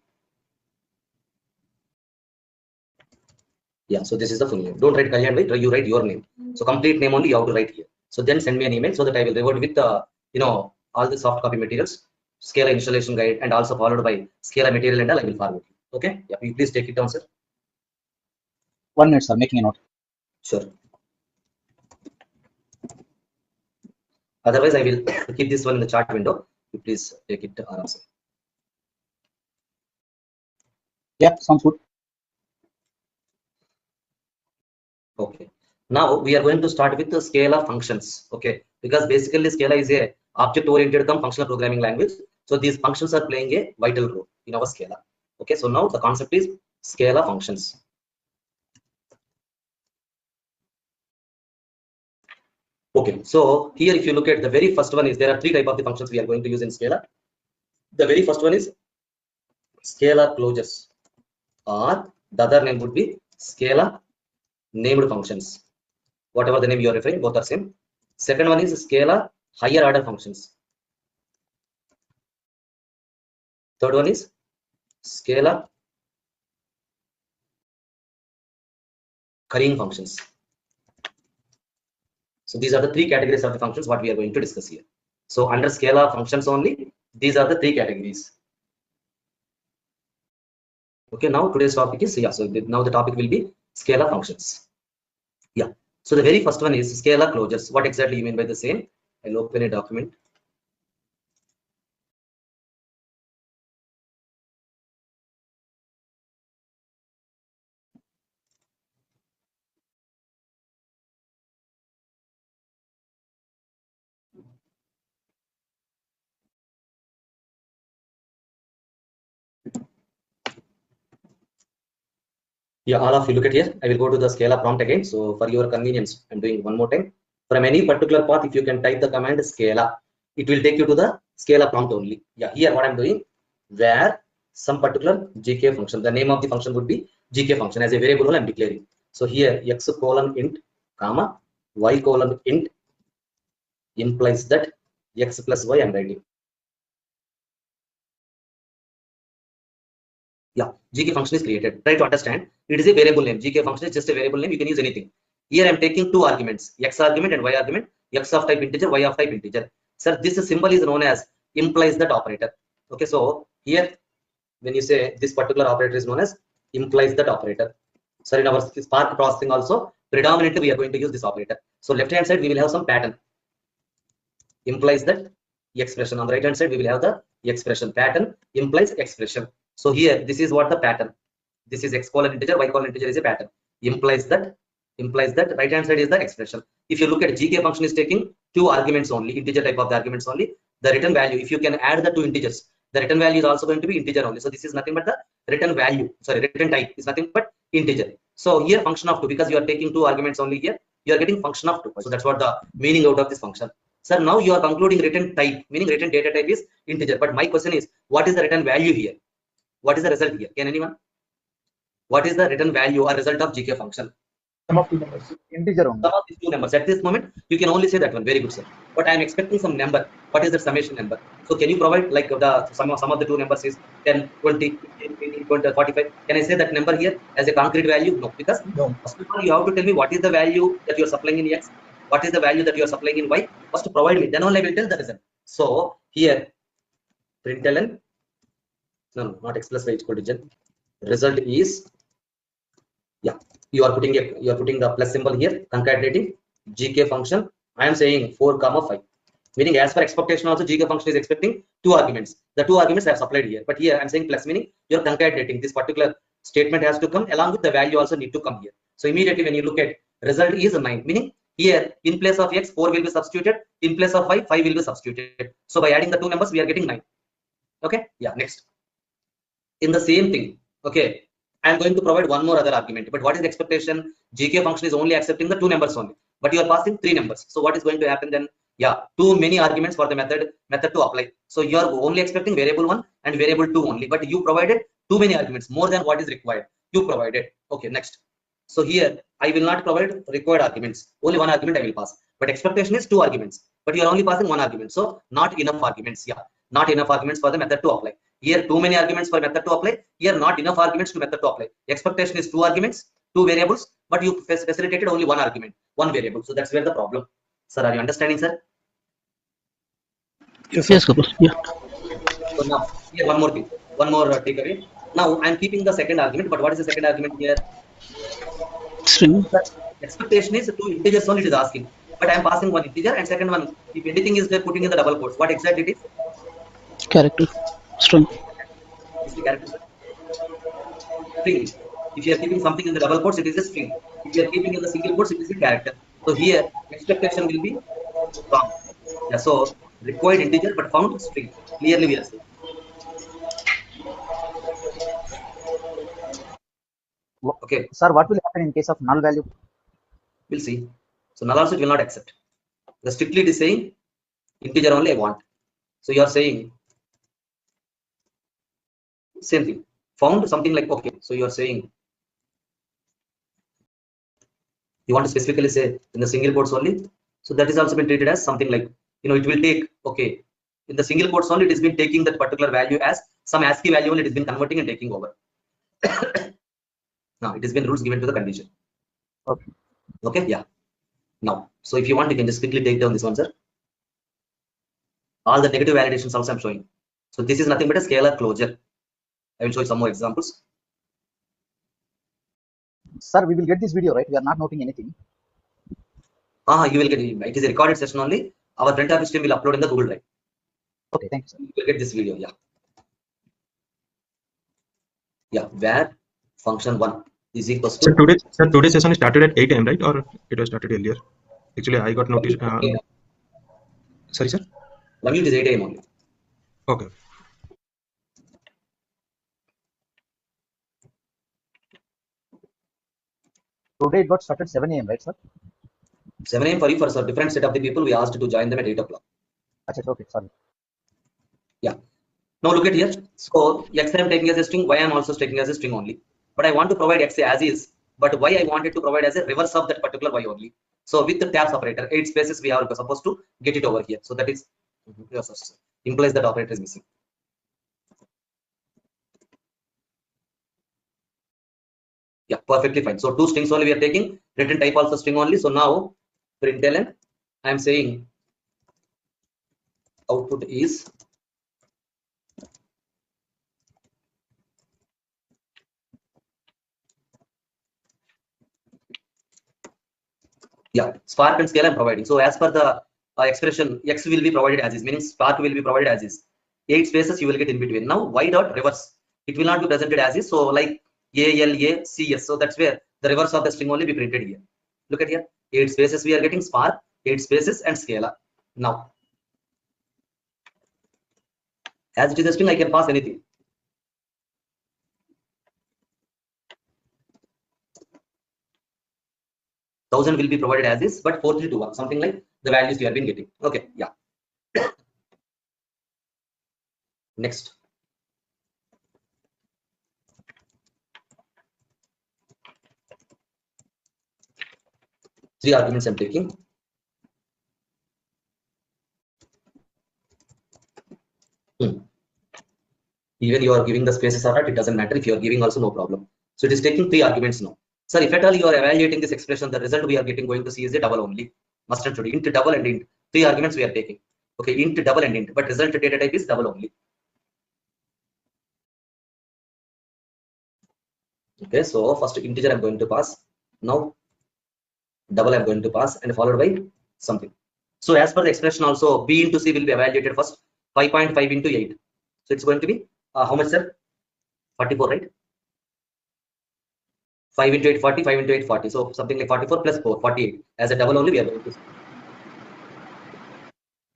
Yeah, so this is the full name. Don't write Kalyan Y, you write your name. So complete name only you have to write here. So then send me an email so that I will revert with all the soft copy materials, Scala installation guide, and also followed by Scala material and all I will forward you. Okay? Yeah, you please take it down, sir. 1 minute, sir. Making a note. Sure. Otherwise, I will keep this one in the chat window. You please take it around, sir. Yeah, sounds good. Okay. Now we are going to start with the Scala functions. Okay, because basically Scala is a object-oriented functional programming language. So these functions are playing a vital role in our Scala. Okay, so now the concept is Scala functions. Okay, so here if you look at the very first one is there are 3 types of the functions we are going to use in Scala. The very first one is Scala closures, or the other name would be Scala named functions. Whatever the name you are referring, both are same. Second one is Scala higher order functions. Third one is Scala currying functions. So these are the 3 categories of the functions what we are going to discuss here. So under Scala functions only, these are the 3 categories. Okay, now today's topic is, so now the topic will be Scala functions. Yeah, so the very first one is Scala closures. What exactly you mean by the same? I'll open a document. Yeah, all of you look at here. I will go to the Scala prompt again. So for your convenience, I'm doing one more time. From any particular path, if you can type the command Scala, it will take you to the Scala prompt only. Yeah, here what I'm doing, where some particular GK function, the name of the function would be GK function as a variable I'm declaring. So here x:\int, comma, y:\int implies that x plus y I'm writing. Yeah, GK function is created. Try to understand. It is a variable name. GK function is just a variable name. You can use anything. Here I'm taking 2 arguments, x argument and y argument. X of type integer, y of type integer. Sir, this symbol is known as implies that operator. Okay, so here when you say this particular operator is known as implies that operator. So in our Spark processing also, predominantly we are going to use this operator. So left hand side we will have some pattern. Implies that expression. On the right hand side we will have the expression. Pattern implies expression. So here this is what the pattern. This is x:" integer, y:" integer is a pattern. Implies that right hand side is the expression. If you look at GK function is taking 2 arguments only, integer type of the arguments only. The written value, if you can add the 2 integers, the written value is also going to be integer only. So this is nothing but the written value. Sorry, written type is nothing but integer. So here function of 2, because you are taking 2 arguments only here, you are getting function of 2. So that's what the meaning out of this function. Sir, now you are concluding written type, meaning written data type is integer. But my question is, what is the written value here? What is the result here? Can anyone? What is the written value or result of GK function? Sum of 2 numbers. Integer only. Sum of these 2 numbers. At this moment, you can only say that one. Very good, sir. But I am expecting some number. What is the summation number? So can you provide like the sum of the 2 numbers is 10, 20, 15, 20, 45? Can I say that number here as a concrete value? No, because first of all, you have to tell me what is the value that you are supplying in X. What is the value that you are supplying in Y? First provide me. Then only I will tell the result. So here, println. No, not x plus y is equal to gen. Result is, yeah, you are putting the plus symbol here, concatenating GK function. I am saying 4, 5, meaning as per expectation also GK function is expecting 2 arguments. The 2 arguments I have supplied here, but here I am saying plus, meaning you are concatenating. This particular statement has to come along with the value also need to come here. So immediately when you look at result is 9, meaning Here, in place of x, 4 will be substituted. In place of y, 5 will be substituted. So by adding the two numbers, we are getting 9. Okay. Yeah. Next. In the same thing. Okay. I am going to provide one more other argument. But what is the expectation? GK function is only accepting the two numbers only. But you are passing three numbers. So what is going to happen then? Yeah, too many arguments for the method to apply. So you are only expecting variable 1 and variable 2 only. But you provided too many arguments, more than what is required. You provided. Okay, next. So here I will not provide required arguments. Only one argument I will pass. But expectation is two arguments. But you are only passing one argument. So not enough arguments. Yeah, not enough arguments for the method to apply. Here too many arguments for method to apply. Here not enough arguments to method to apply. Expectation is two arguments, two variables, but you facilitated only one argument, one variable. So that's where the problem. Sir, are you understanding, sir? Yes, Kapil. Yeah. So now here one more thing, one more takeaway. Now I'm keeping the second argument, but what is the second argument here? String. Expectation is two integers only it is asking, but I'm passing one integer and second one, if anything is there, putting in the double quotes. What exactly it is? Character. String. Is the character string. If you are keeping something in the double quotes, it is a string. If you are keeping in the single quotes, it is a character. So here expectation will be wrong. Yeah, so required integer but found string. Clearly we are seeing. Okay. Sir, what will happen in case of null value? We'll see. So null also it will not accept. The strictly it is saying integer only I want. So you are saying same thing. Found something like okay. So you are saying you want to specifically say in the single quotes only. So that is also been treated as something like, you know, it will take, okay, in the single quotes only, it has been taking that particular value as some ASCII value only, it has been converting and taking over. Now it has been rules given to the condition. Okay. Okay, yeah. Now, so if you want, you can just quickly take down this one, sir. All the negative validations also I'm showing. So this is nothing but a scalar closure. I will show you some more examples. Sir, we will get this video, right? We are not noting anything. You will get it. It is a recorded session only. Our front office team will upload in the Google Drive. Okay, thank you, sir. You will get this video. Yeah. Yeah. Where function 1 is equals to. Today's session started at 8 AM, right? Or it was started earlier? Actually, I got notice. Sorry, sir. It is 8 AM only. Okay. Today it got started 7 AM, right, sir? 7 AM for you, for a different set of the people, we asked to join them at 8 o'clock. Okay, sorry. Yeah. Now look at here. So x I am taking as a string, y I am also taking as a string only. But I want to provide x as is, but y I wanted to provide as a reverse of that particular y only. So with the tabs operator, 8 spaces we are supposed to get it over here. So that is implies that operator is missing. Yeah, perfectly fine. So two strings only we are taking, return type also string only. So now println, I am saying output is Spark and scale I'm providing. So as per the expression, x will be provided as is, meaning Spark will be provided as is. 8 spaces you will get in between. Now y dot reverse, it will not be presented as is. So like ALACS. So that's where the reverse of the string only be printed here. Look at here, 8 spaces we are getting Spark, 8 spaces and scalar. Now, as it is a string, I can pass anything. Thousand will be provided as is, but 4321, something like the values you have been getting. Okay, yeah. Next. Three arguments I'm taking. Even you are giving the spaces or not, it doesn't matter. If you are giving also, no problem. So it is taking 3 arguments now. Sir, if at all you are evaluating this expression, the result we are going to see is a double only. Must and should. Int, double and int. 3 arguments we are taking. Okay, int, double and int. But result data type is double only. Okay, so first integer I'm going to pass. Now double I'm going to pass and followed by something. So as per the expression also, B into C will be evaluated first. 5.5 into 8. So it's going to be how much, sir? 44, right? 5 into 8, 40, 5 into 8, 40. So something like 44 plus 4, 48. As a double only, we are going to,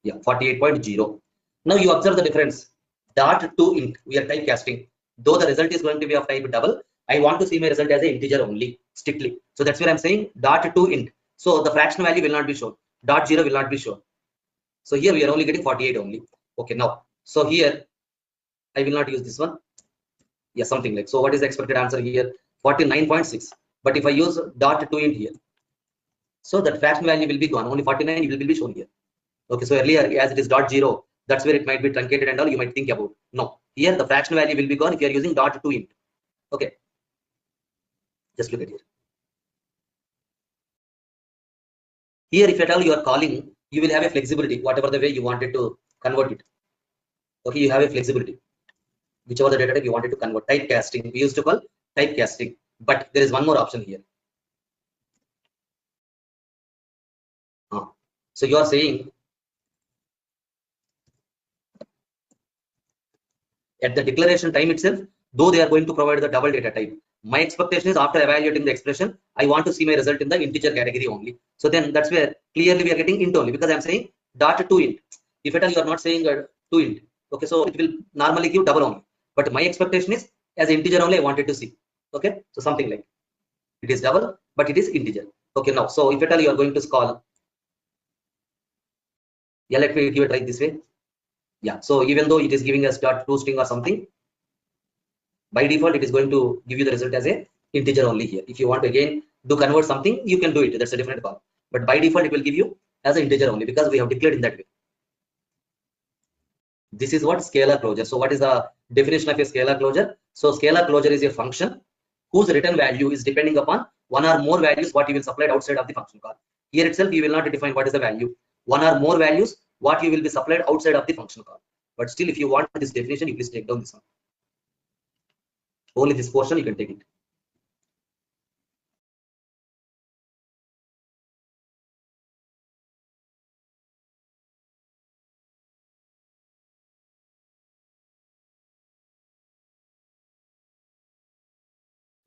yeah, 48.0. Now you observe the difference. Dot to int, we are typecasting. Though the result is going to be of type double, I want to see my result as an integer only, strictly. So that's where I'm saying dot to int. So the fraction value will not be shown. Dot 0 will not be shown. So here we are only getting 48 only. Okay, now, so here I will not use this one. Yeah, something like, so what is the expected answer here? 49.6. But if I use dot to int here, so that fraction value will be gone. Only 49 will be shown here. Okay, so earlier as it is dot 0, that's where it might be truncated and all you might think about. No, here the fraction value will be gone if you are using dot to int. Okay, just look at here. Here, if at all you are calling, you will have a flexibility, whatever the way you wanted to convert it. Okay, you have a flexibility, whichever the data type you wanted to convert. Typecasting, we used to call typecasting, but there is one more option here. So you are saying at the declaration time itself, though they are going to provide the double data type, my expectation is after evaluating the expression, I want to see my result in the integer category only. So then that's where clearly we are getting int only, because I'm saying dot to int. If at all you are not saying to int, okay, so it will normally give double only. But my expectation is as integer only I wanted to see. Okay, so something like it is double, but it is integer. Okay, now, so if at all you are going to call, yeah, let me give it right this way. Yeah, so even though it is giving us dot to string or something, by default it is going to give you the result as a integer only here. If you want to again do convert something, you can do it. That's a different call. But by default it will give you as an integer only, because we have declared in that way. This is what scalar closure. So what is the definition of a scalar closure? So scalar closure is a function whose return value is depending upon one or more values what you will supply outside of the function call. Here itself you will not define what is the value. One or more values what you will be supplied outside of the function call. But still, if you want this definition, you please take down this one. Only this portion you can take it.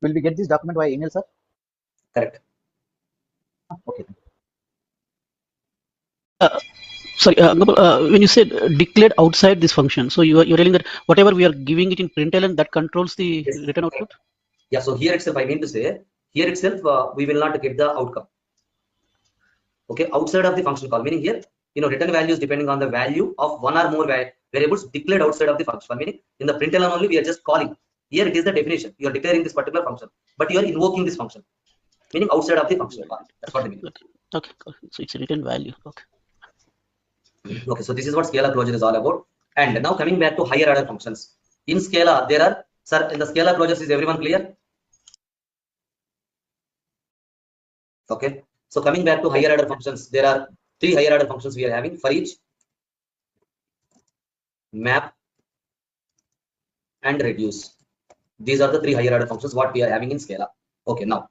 Will we get this document via email, sir? Correct. Okay. Sorry, when you said declared outside this function, so you're telling that whatever we are giving it in println, that controls the Yes. return output? Yeah, so here itself I mean to say, here itself we will not get the outcome. Okay, outside of the function call, meaning here, return values depending on the value of one or more variables declared outside of the function call, meaning in the println only we are just calling. Here it is the definition. You are declaring this particular function, but you are invoking this function, meaning outside of the function call. That's what I mean. Okay, so it's a return value. Okay. Okay, so this is what scalar closure is all about. And now coming back to higher order functions. In Scala, there are, sir, in the scalar closures, is everyone clear? Okay, so coming back to higher order functions, there are 3 higher order functions we are having: for each, map, and reduce. These are the 3 higher order functions what we are having in Scala. Okay, now.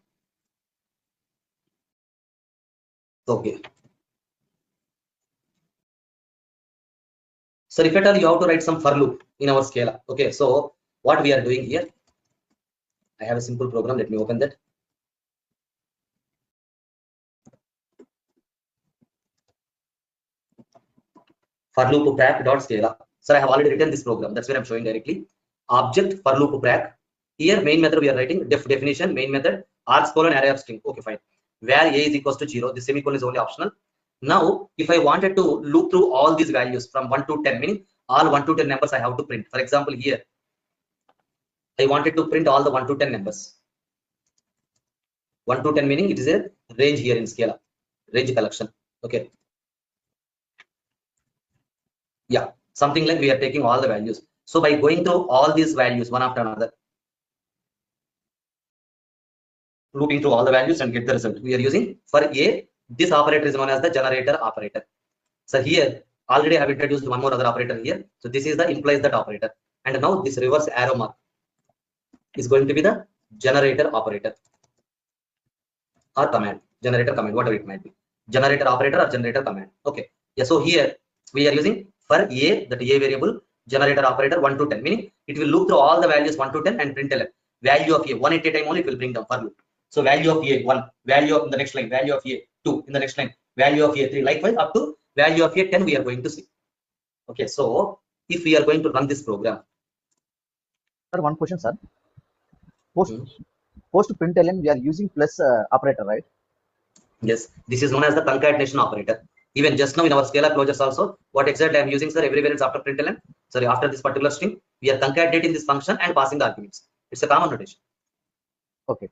Okay. So if at all you have to write some for loop in our Scala. Okay, so what we are doing here, I have a simple program. Let me open that. For loop prac.scala. Sir, I have already written this program. That's where I'm showing directly. Object for loop prac. Here main method we are writing definition, main method, args colon array of string. Okay, fine. Where a is equals to 0. The semicolon is only optional. Now, if I wanted to loop through all these values from 1 to 10, meaning all 1 to 10 numbers I have to print. For example, here I wanted to print all the 1 to 10 numbers. 1 to 10 meaning it is a range here in Scala, range collection. Okay. Yeah, something like we are taking all the values. So by going through all these values one after another, looping through all the values and get the result, we are using for a, this operator is known as the generator operator. So here already I have introduced one more other operator here. So this is the implies that operator, and now this reverse arrow mark is going to be the generator operator or command, generator command, whatever it might be, generator operator or generator command. Okay, yeah, so here we are using for a, that a variable, generator operator 1 to 10, meaning it will loop through all the values 1 to 10 and print a value of a 1 at a time only, it will bring down for loop. So value of a 1, value of in the next line, value of a 2 in the next line, value of a 3, likewise up to value of a 10 we are going to see. Okay, so if we are going to run this program. Sir, one question, sir. Post println we are using plus operator, right? Yes, this is known as the concatenation operator. Even just now in our scalar closures also, what exactly I am using, sir, everywhere it's after println. Sorry, after this particular string, we are concatenating this function and passing the arguments. It's a common notation. Okay.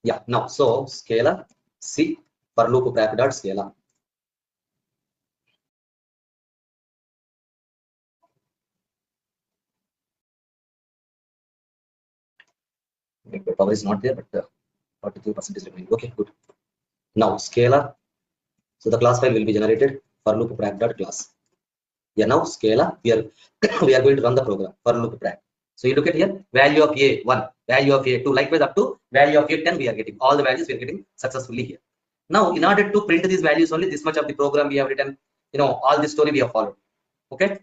Yeah, now, so scalar C for loop back dot scalar. The power is not there, but 43% is remaining. Okay, good. Now scalar. So the class file will be generated for loop back dot class. Yeah, now scalar. We are we are going to run the program for loop back. So you look at here, value of a 1, value of a 2, likewise up to value of a 10 we are getting. All the values we are getting successfully here. Now, in order to print these values, only this much of the program we have written, all this story we have followed. Okay.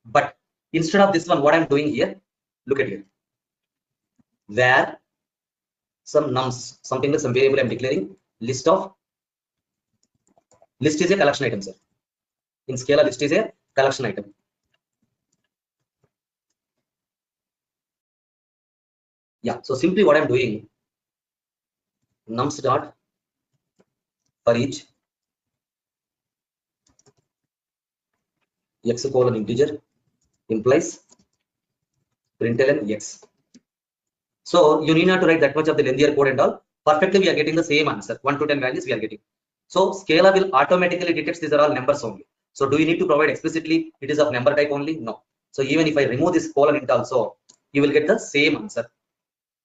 But instead of this one, what I'm doing here, look at here. Where some nums, something like some variable I'm declaring, list is a collection item, sir. In scalar, list is a collection item. Yeah, so simply what I'm doing, nums dot for each x colon integer implies println x. So you need not to write that much of the lengthier code and all. Perfectly, we are getting the same answer. 1 to 10 values we are getting. So scalar will automatically detect these are all numbers only. So do you need to provide explicitly it is of number type only? No. So even if I remove this colon int also, you will get the same answer.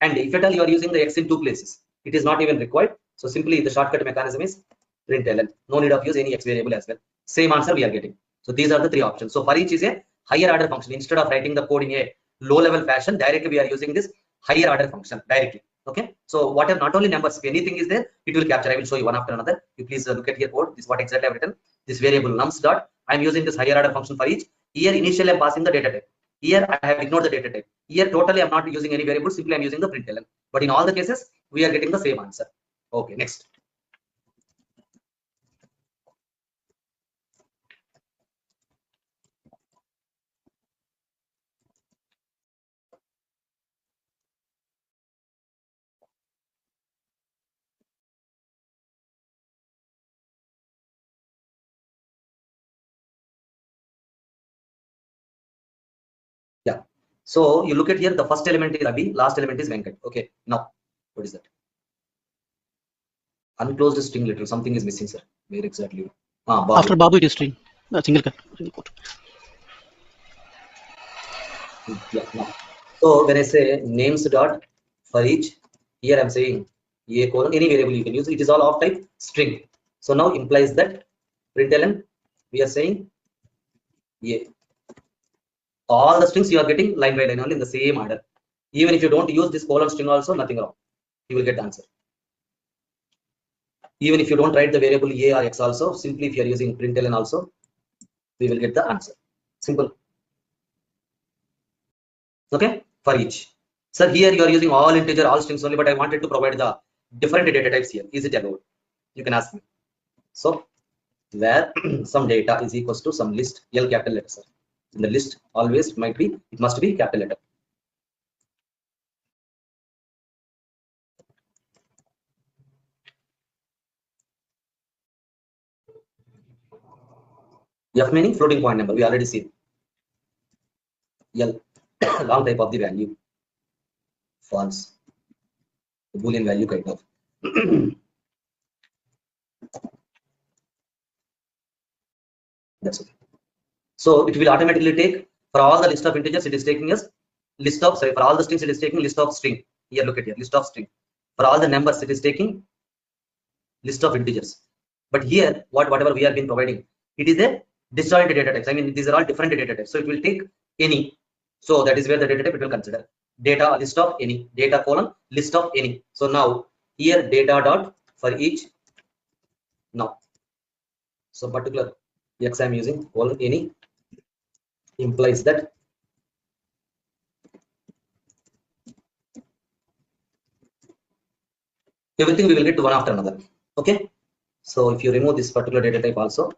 And if at all you are using the x in 2 places, it is not even required. So simply the shortcut mechanism is println. No need of use any x variable as well. Same answer we are getting. So these are the 3 options. So for each is a higher order function. Instead of writing the code in a low level fashion, directly we are using this higher order function directly. Okay. So whatever, not only numbers, if anything is there, it will capture. I will show you one after another. You please look at your code. This is what exactly I've written. This variable nums dot. I'm using this higher order function for each. Here initially I'm passing the data type. Here I have ignored the data type. Here totally I'm not using any variable. Simply I'm using the println. But in all the cases, we are getting the same answer. Okay. Next. Yeah. So you look at here, the first element is Abhi, last element is Venkat. Okay. Now, what is that? Unclosed string literal. Something is missing, sir. Where exactly? Babu. After Babu, it is string. Single quote. Yeah. Now. So when I say names dot for each, here I'm saying a colon, any variable you can use. It is all of type string. So now implies that println we are saying a. All the strings you are getting line by line only in the same order. Even if you don't use this colon string also, nothing wrong. You will get the answer. Even if you don't write the variable a or x also, simply if you are using println also, we will get the answer. Simple. Okay, for each. So here you are using all integer, all strings only, but I wanted to provide the different data types here. Is it allowed? You can ask me. So where some data is equals to some list, L capital letter. In the list always it must be capital letter. F meaning floating point number. We already seen. L long type of the value. False. The Boolean value kind of. That's okay. So it will automatically take for all the list of integers, it is taking us list of, sorry, for all the strings, it is taking list of string. Here, look at here, list of string. For all the numbers, it is taking list of integers. But here, whatever we have been providing, it is a disjoint data types. I mean, these are all different data types. So it will take any. So that is where the data type it will consider. Data list of any, data colon list of any. So now here data dot for each. Now, so particular x I'm using colon any implies that Everything we will get one after another. Okay. So if you remove this particular data type also,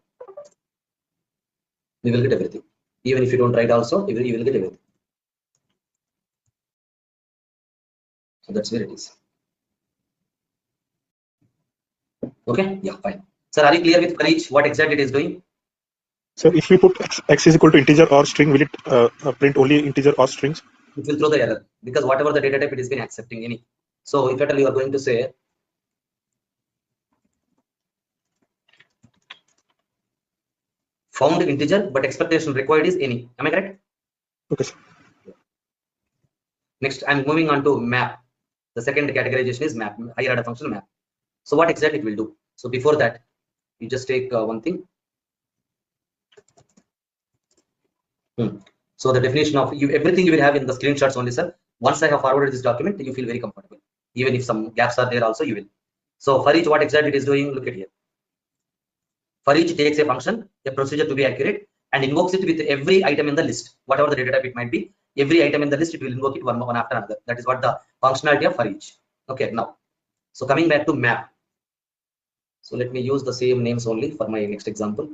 we will get everything. Even if you don't write also, you will get everything. So that's where it is. Okay. Yeah, fine. Sir, are you clear with for each what exactly it is doing? So if we put x is equal to integer or string, will it print only integer or strings? It will throw the error because whatever the data type it has been accepting any. So if at all you are going to say found integer but expectation required is any. Am I correct? Okay, sir. Next, I'm moving on to map. The second categorization is map, higher order function map. So what exactly it will do? So before that, you just take one thing. So the definition of everything you will have in the screenshots only, sir. Once I have forwarded this document, you feel very comfortable. Even if some gaps are there also, you will. So for each what exactly it is doing, look at here. For each takes a function, a procedure to be accurate, and invokes it with every item in the list, whatever the data type it might be. Every item in the list, it will invoke it one after another. That is what the functionality of for each. Okay, now, so coming back to map. So let me use the same names only for my next example.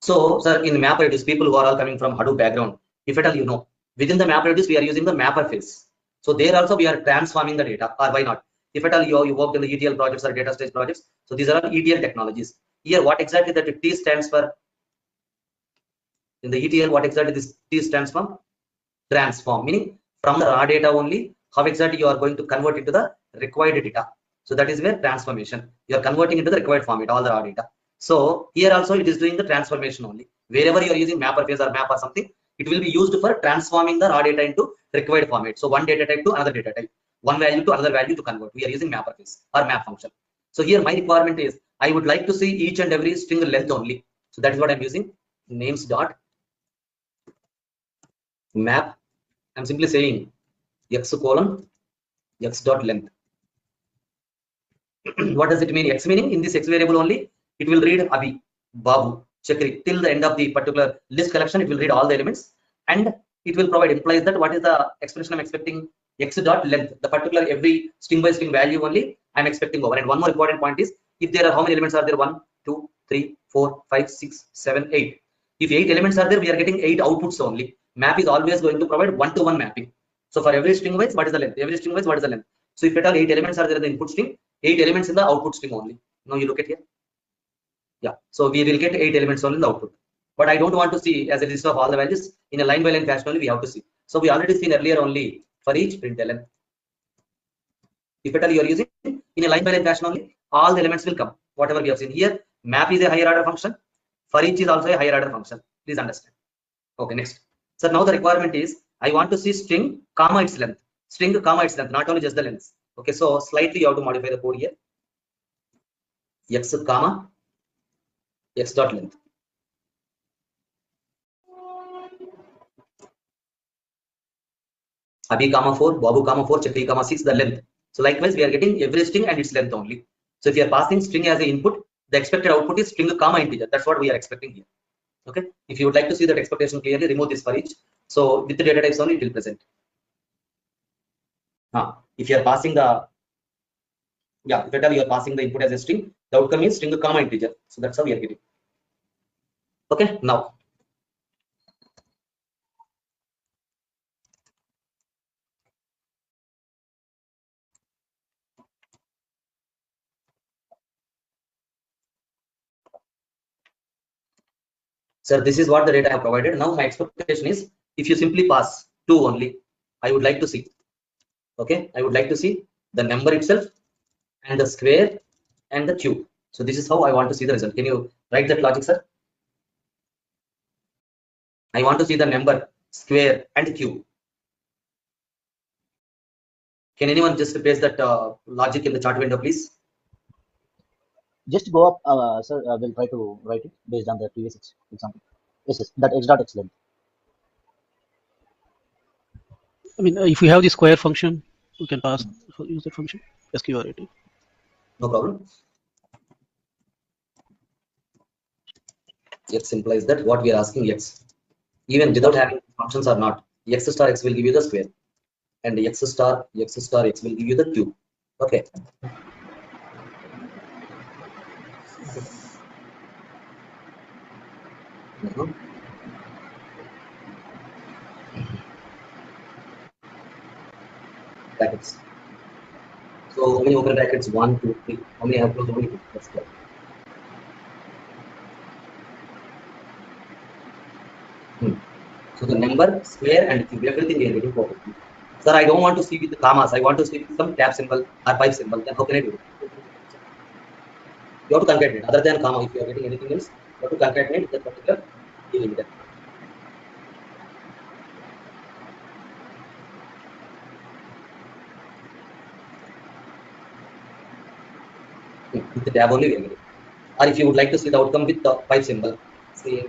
So, sir, in MapReduce, people who are all coming from Hadoop background, if at all you know, within the MapReduce, we are using the mapper phase. So there also we are transforming the data, or why not? If at all you worked in the ETL projects or data stage projects, so these are all ETL technologies. Here, what exactly that T stands for? In the ETL, what exactly this T stands for? Transform, meaning from the raw data only, how exactly you are going to convert into the required data. So that is where transformation, you are converting into the required format, all the raw data. So here also it is doing the transformation only. Wherever you are using mapper phase or map or something, it will be used for transforming the raw data into required format. So one data type to another data type, one value to another value to convert. We are using mapper phase or map function. So here my requirement is I would like to see each and every string length only. So that is what I'm using. Names dot map. I'm simply saying x colon x dot length. What does it mean? X meaning in this x variable only, it will read Abhi, Babu, Chakri till the end of the particular list collection. It will read all the elements and it will provide implies that what is the expression I'm expecting x dot length, the particular every string by string value only I'm expecting over. And one more important point is if there are how many elements are there? 1, 2, 3, 4, 5, 6, 7, 8. If 8 elements are there, we are getting 8 outputs only. Map is always going to provide one-to-one mapping. So for every string wise, what is the length? Every string wise, what is the length? So if at all 8 elements are there in the input string, 8 elements in the output string only. Now you look at here. Yeah, so we will get 8 elements only in the output. But I don't want to see as a list of all the values in a line by line fashion only. We have to see. So we already seen earlier only for each println. If at all you are using in a line by line fashion only, all the elements will come. Whatever we have seen here, map is a higher order function. For each is also a higher order function. Please understand. Okay, next. So now the requirement is I want to see string comma its length. String comma its length, not only just the length. Okay, so slightly you have to modify the code here. X comma x dot length. Abhi comma 4, Babu comma 4, Chakri comma 6, the length. So likewise, we are getting every string and its length only. So if you are passing string as an input, the expected output is string comma integer. That's what we are expecting here. Okay. If you would like to see that expectation clearly, remove this for each. So with the data types only, it will present. If you are passing the if at all you are passing the input as a string, the outcome is string comma integer. So that's how we are getting. Okay, now sir, this is what the data I have provided. Now my expectation is if you simply pass 2 only, I would like to see. Okay, I would like to see the number itself and the square and the cube. So this is how I want to see the result. Can you write that logic, sir? I want to see the number, square and cube. Can anyone just paste that logic in the chart window, please? Just go up, sir. We'll try to write it based on the previous example. Yes, that x dot x length. I mean, if we have the square function, we can pass use that function. SQRT. No problem. X implies that what we are asking x, even without having functions or not, x star x will give you the square, and x star x will give you the cube. Okay. Mhm. Brackets. So how many open brackets? 1, 2, 3. How many I have closed? Only 2. That's good. So the number, square, and cube, everything we are getting perfectly. Sir, I don't want to see with the commas. I want to see with some tab symbol or pipe symbol. Then how can I do it? You have to concatenate. Other than comma, if you are getting anything else, you have to concatenate that particular thing. With the tab only we are getting. Or if you would like to see the outcome with the pipe symbol, say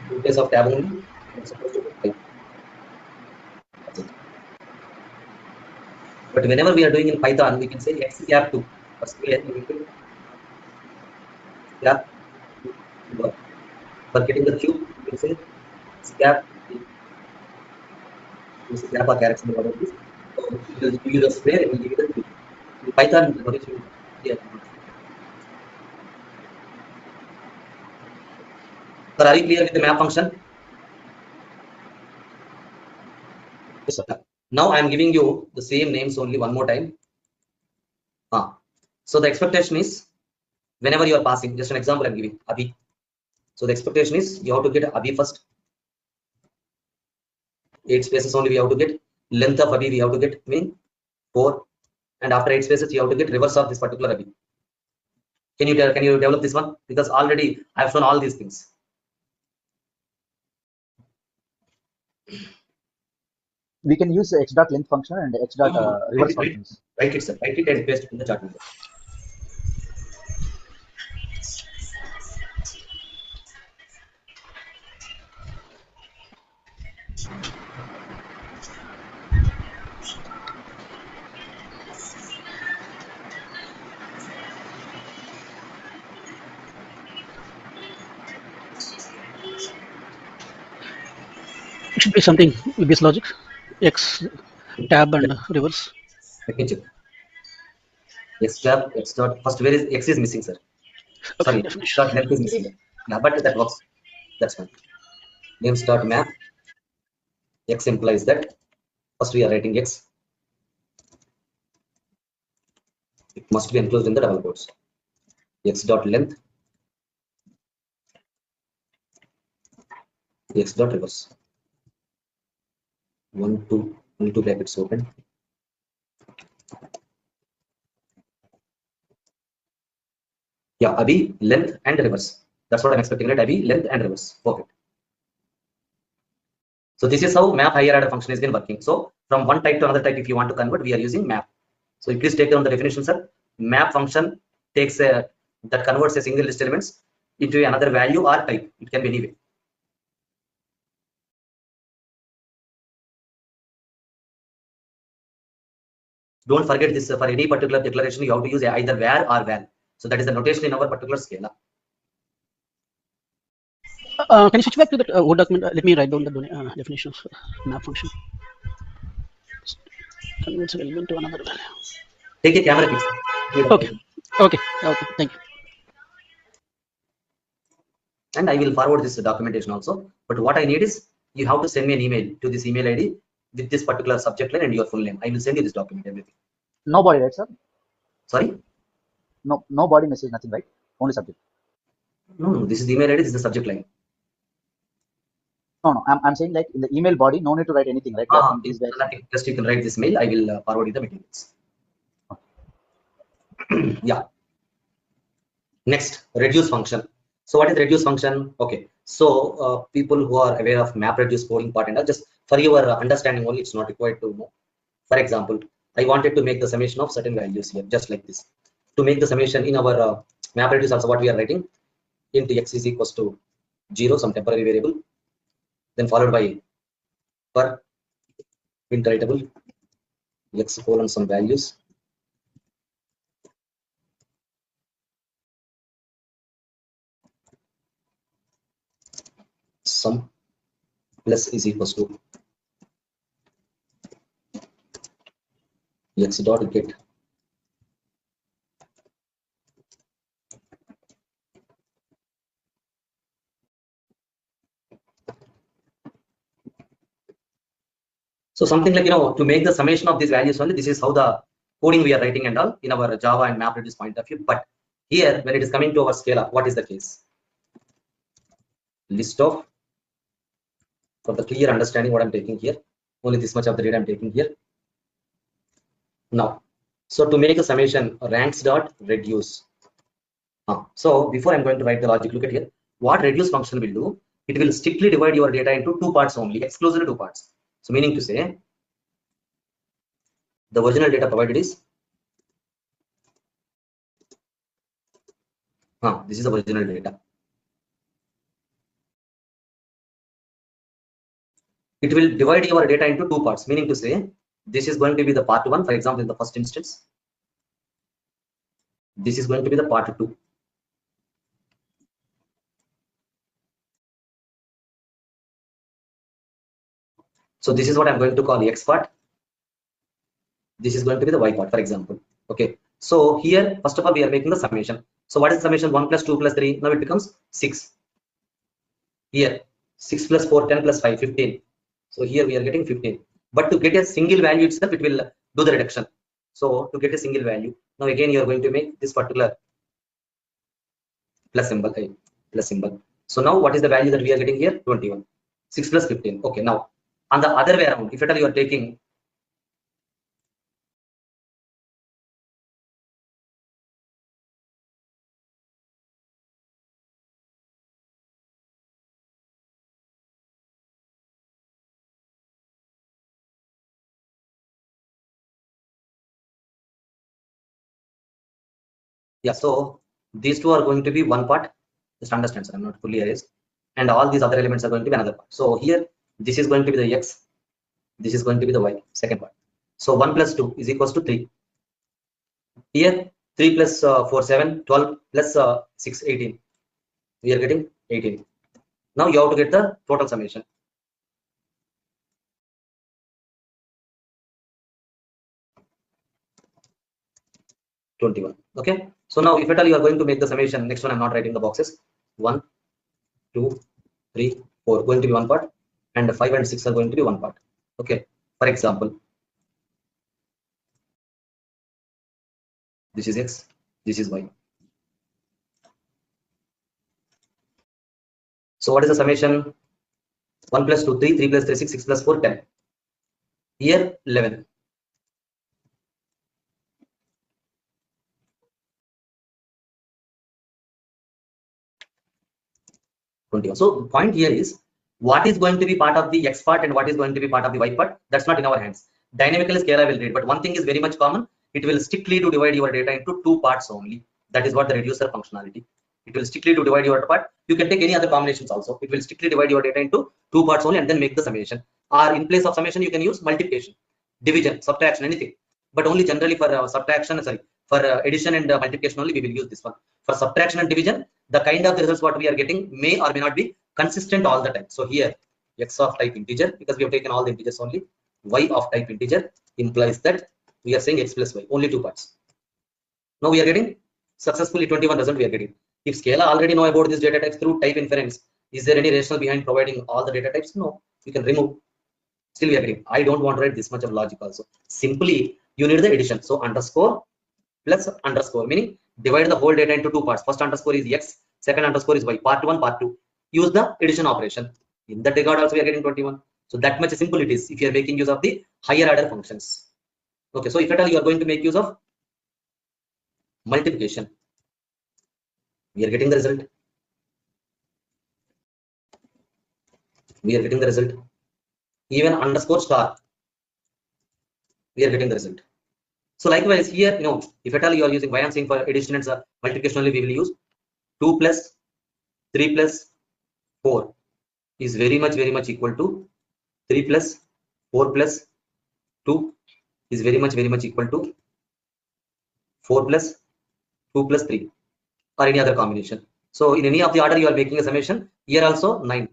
in case of tab only, I'm supposed to put pipe. But whenever we are doing in Python, we can say x cap 2 for square. We can cap for getting the cube, we can say x cap. Use cap or caret symbol about this. So you use a square and you give it a cube. In Python notation, yeah. Sir, are you clear with the map function? Yes, sir. Now I am giving you the same names only one more time. So the expectation is whenever you are passing, just an example I'm giving, Abhi. So the expectation is you have to get Abhi first. 8 spaces only we have to get. Length of Abhi we have to get mean 4. And after 8 spaces you have to get reverse of this particular Abhi. Can you develop this one? Because already I have shown all these things. We can use the x.length function and x dot reverse functions. Write it, sir. Write it and paste it in the chart window. It should be something with this logic. X tab and reverse. Let me check. X tab, X dot. First, where is X is missing, sir? Okay, Sorry, definition. dot length is missing. Yeah, but that works. That's fine. Names dot map. X implies that. First, we are writing X. It must be enclosed in the double quotes. X dot length. X dot reverse. 1, 2, only 2 brackets open. Yeah, Abhi, length and reverse. That's what I'm expecting, right? Abhi, length and reverse. Perfect. So this is how map higher order function has been working. So from one type to another type, if you want to convert, we are using map. So please take down the definition, sir. Map function takes that converts a single list elements into another value or type. It can be any way. Don't forget this, for any particular declaration, you have to use either where or val. So that is the notation in our particular scale. Can you switch back to that Word document? Let me write down the definition of map function. Converts an element to another value. Take a camera picture. Okay. Thank you. And I will forward this documentation also. But what I need is you have to send me an email to this email ID with this particular subject line and your full name. I will send you this document, everything. No body, right, sir? Sorry? No body message, nothing, right? Only subject. No, this is the email ID, this is the subject line. No, I'm saying like in the email body, no need to write anything, right? Nothing. Just you can write this mail. I will forward you the materials. Yeah. Next, reduce function. So what is reduce function? Okay. So people who are aware of map reduce coding part and just for your understanding only, it's not required to know. For example, I wanted to make the summation of certain values here, just like this. To make the summation in our map reduce, also what we are writing into x is equals to 0, some temporary variable, then followed by per int writable x colon some values. Sum plus is equals to x dot get. So something like, to make the summation of these values only, this is how the coding we are writing and all in our Java and MapReduce point of view. But here, when it is coming to our Scala, what is the case? List of, for the clear understanding what I'm taking here, only this much of the data I'm taking here. Now, so to make a summation, ranks dot reduce. So before I'm going to write the logic, look at here. What reduce function will do? It will strictly divide your data into two parts only, exclusively two parts. So meaning to say, the original data provided is, this is the original data. It will divide your data into two parts, meaning to say, this is going to be the part 1, for example, in the first instance. This is going to be the part 2. So this is what I'm going to call the X part. This is going to be the Y part, for example. Okay. So here, first of all, we are making the summation. So what is the summation? 1 plus 2 plus 3. Now it becomes 6. Here, 6 plus 4, 10 plus 5, 15. So here we are getting 15. But to get a single value itself, it will do the reduction. So to get a single value, now again you are going to make this particular plus symbol, plus symbol. So now what is the value that we are getting here? 21. 6 plus 15. Okay. Now on the other way around, if at all you are taking so these two are going to be one part. Just understand, sir, I'm not fully erased. And all these other elements are going to be another part. So here, this is going to be the X. This is going to be the Y, second part. So 1 plus 2 is equals to 3. Here, 3 plus 4, 7, 12 plus 6, 18. We are getting 18. Now you have to get the total summation. $21. Okay. So now if at all you are going to make the summation, next one I'm not writing the boxes. 1, 2, 3, 4 going to be one part, and 5 and 6 are going to be one part. Okay. For example, this is X, this is Y. So what is the summation? 1 plus 2, 3, 3 plus 3, 6, 6 plus 4, 10. Here 11. So the point here is, what is going to be part of the X part and what is going to be part of the Y part? That's not in our hands. Dynamically Scala will read, but one thing is very much common. It will strictly to divide your data into two parts only. That is what the reducer functionality. It will strictly to divide your part. You can take any other combinations also. It will strictly divide your data into two parts only and then make the summation. Or in place of summation, you can use multiplication, division, subtraction, anything. But only generally for subtraction, for addition and multiplication only we will use this one. For subtraction and division, the kind of results what we are getting may or may not be consistent all the time. So here, X of type integer, because we have taken all the integers only, Y of type integer implies that we are saying X plus Y, only two parts. Now we are getting successfully 21 result we are getting. If Scala already know about this data types through type inference, is there any rationale behind providing all the data types? No, you can remove. Still we are getting. I don't want to write this much of logic also. Simply you need the addition. So underscore plus underscore, meaning divide the whole data into two parts. First underscore is X, second underscore is Y, part 1, part 2. Use the addition operation. In that regard also we are getting 21. So that much simple it is if you are making use of the higher order functions. Okay, so if at all you are going to make use of multiplication, we are getting the result. We are getting the result. Even underscore star, we are getting the result. So likewise here, if at all you are using, why I'm saying for addition and multiplication only we will use 2 plus 3 plus 4 is very much equal to 3 plus 4 plus 2 is very much equal to 4 plus 2 plus 3 or any other combination. So in any of the order you are making a summation, here also 9,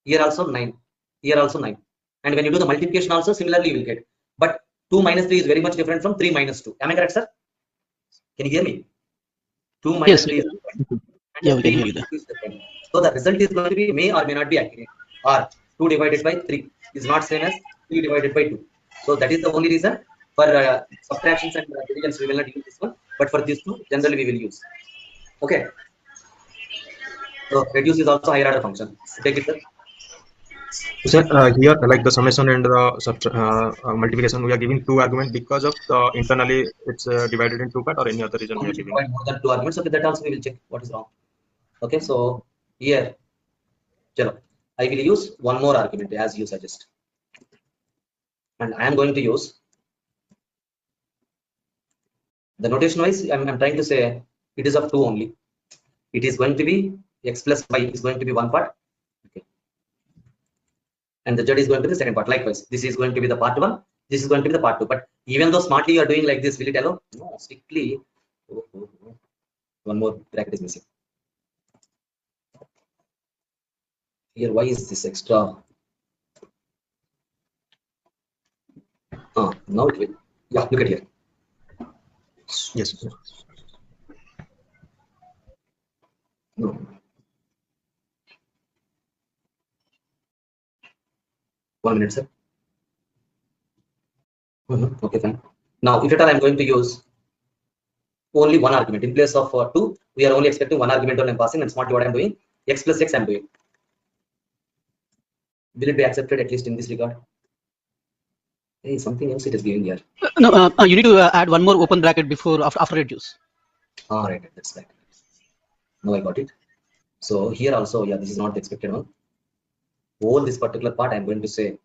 here also 9, here also 9. And when you do the multiplication also similarly you will get. But 2 minus 3 is very much different from 3 minus 2. Am I correct, sir? Can you hear me? 2 minus Yes, 3 is different. And yeah, we can 3 hear you minus there. 2 is different. So the result is going to be may or may not be accurate. Or 2 divided by 3 is not same as 3 divided by 2. So that is the only reason for subtractions and divisions we will not use this one. But for these two, generally we will use. Okay. So reduce is also higher order function. Take it, sir. So here, like the summation and the multiplication, we are giving two arguments because of the internally it's divided in two part, or any other reason we are giving. More than 2 arguments. Okay, that also we will check what is wrong. Okay, so here, chalo, I will use one more argument as you suggest, and I am going to use the notation wise. I'm trying to say it is of 2 only. It is going to be x plus y is going to be one part. Okay. And the z is going to be the second part. Likewise, this is going to be the part 1. This is going to be the part 2. But even though smartly you are doing like this, will it allow? No, strictly. One more bracket is missing. Here, why is this extra? Now it will. Yeah, look at here. Yes. No. One minute, sir. Okay, fine. Now, if at all I'm going to use only one argument in place of 2, we are only expecting one argument on I'm passing, and smartly what I'm doing, x plus x I'm doing. Will it be accepted at least in this regard? Hey, something else it is giving here. No, you need to add one more open bracket before after reduce. All right, that's right. Now I got it. So here also, yeah, this is not the expected one. All this particular part I'm going to say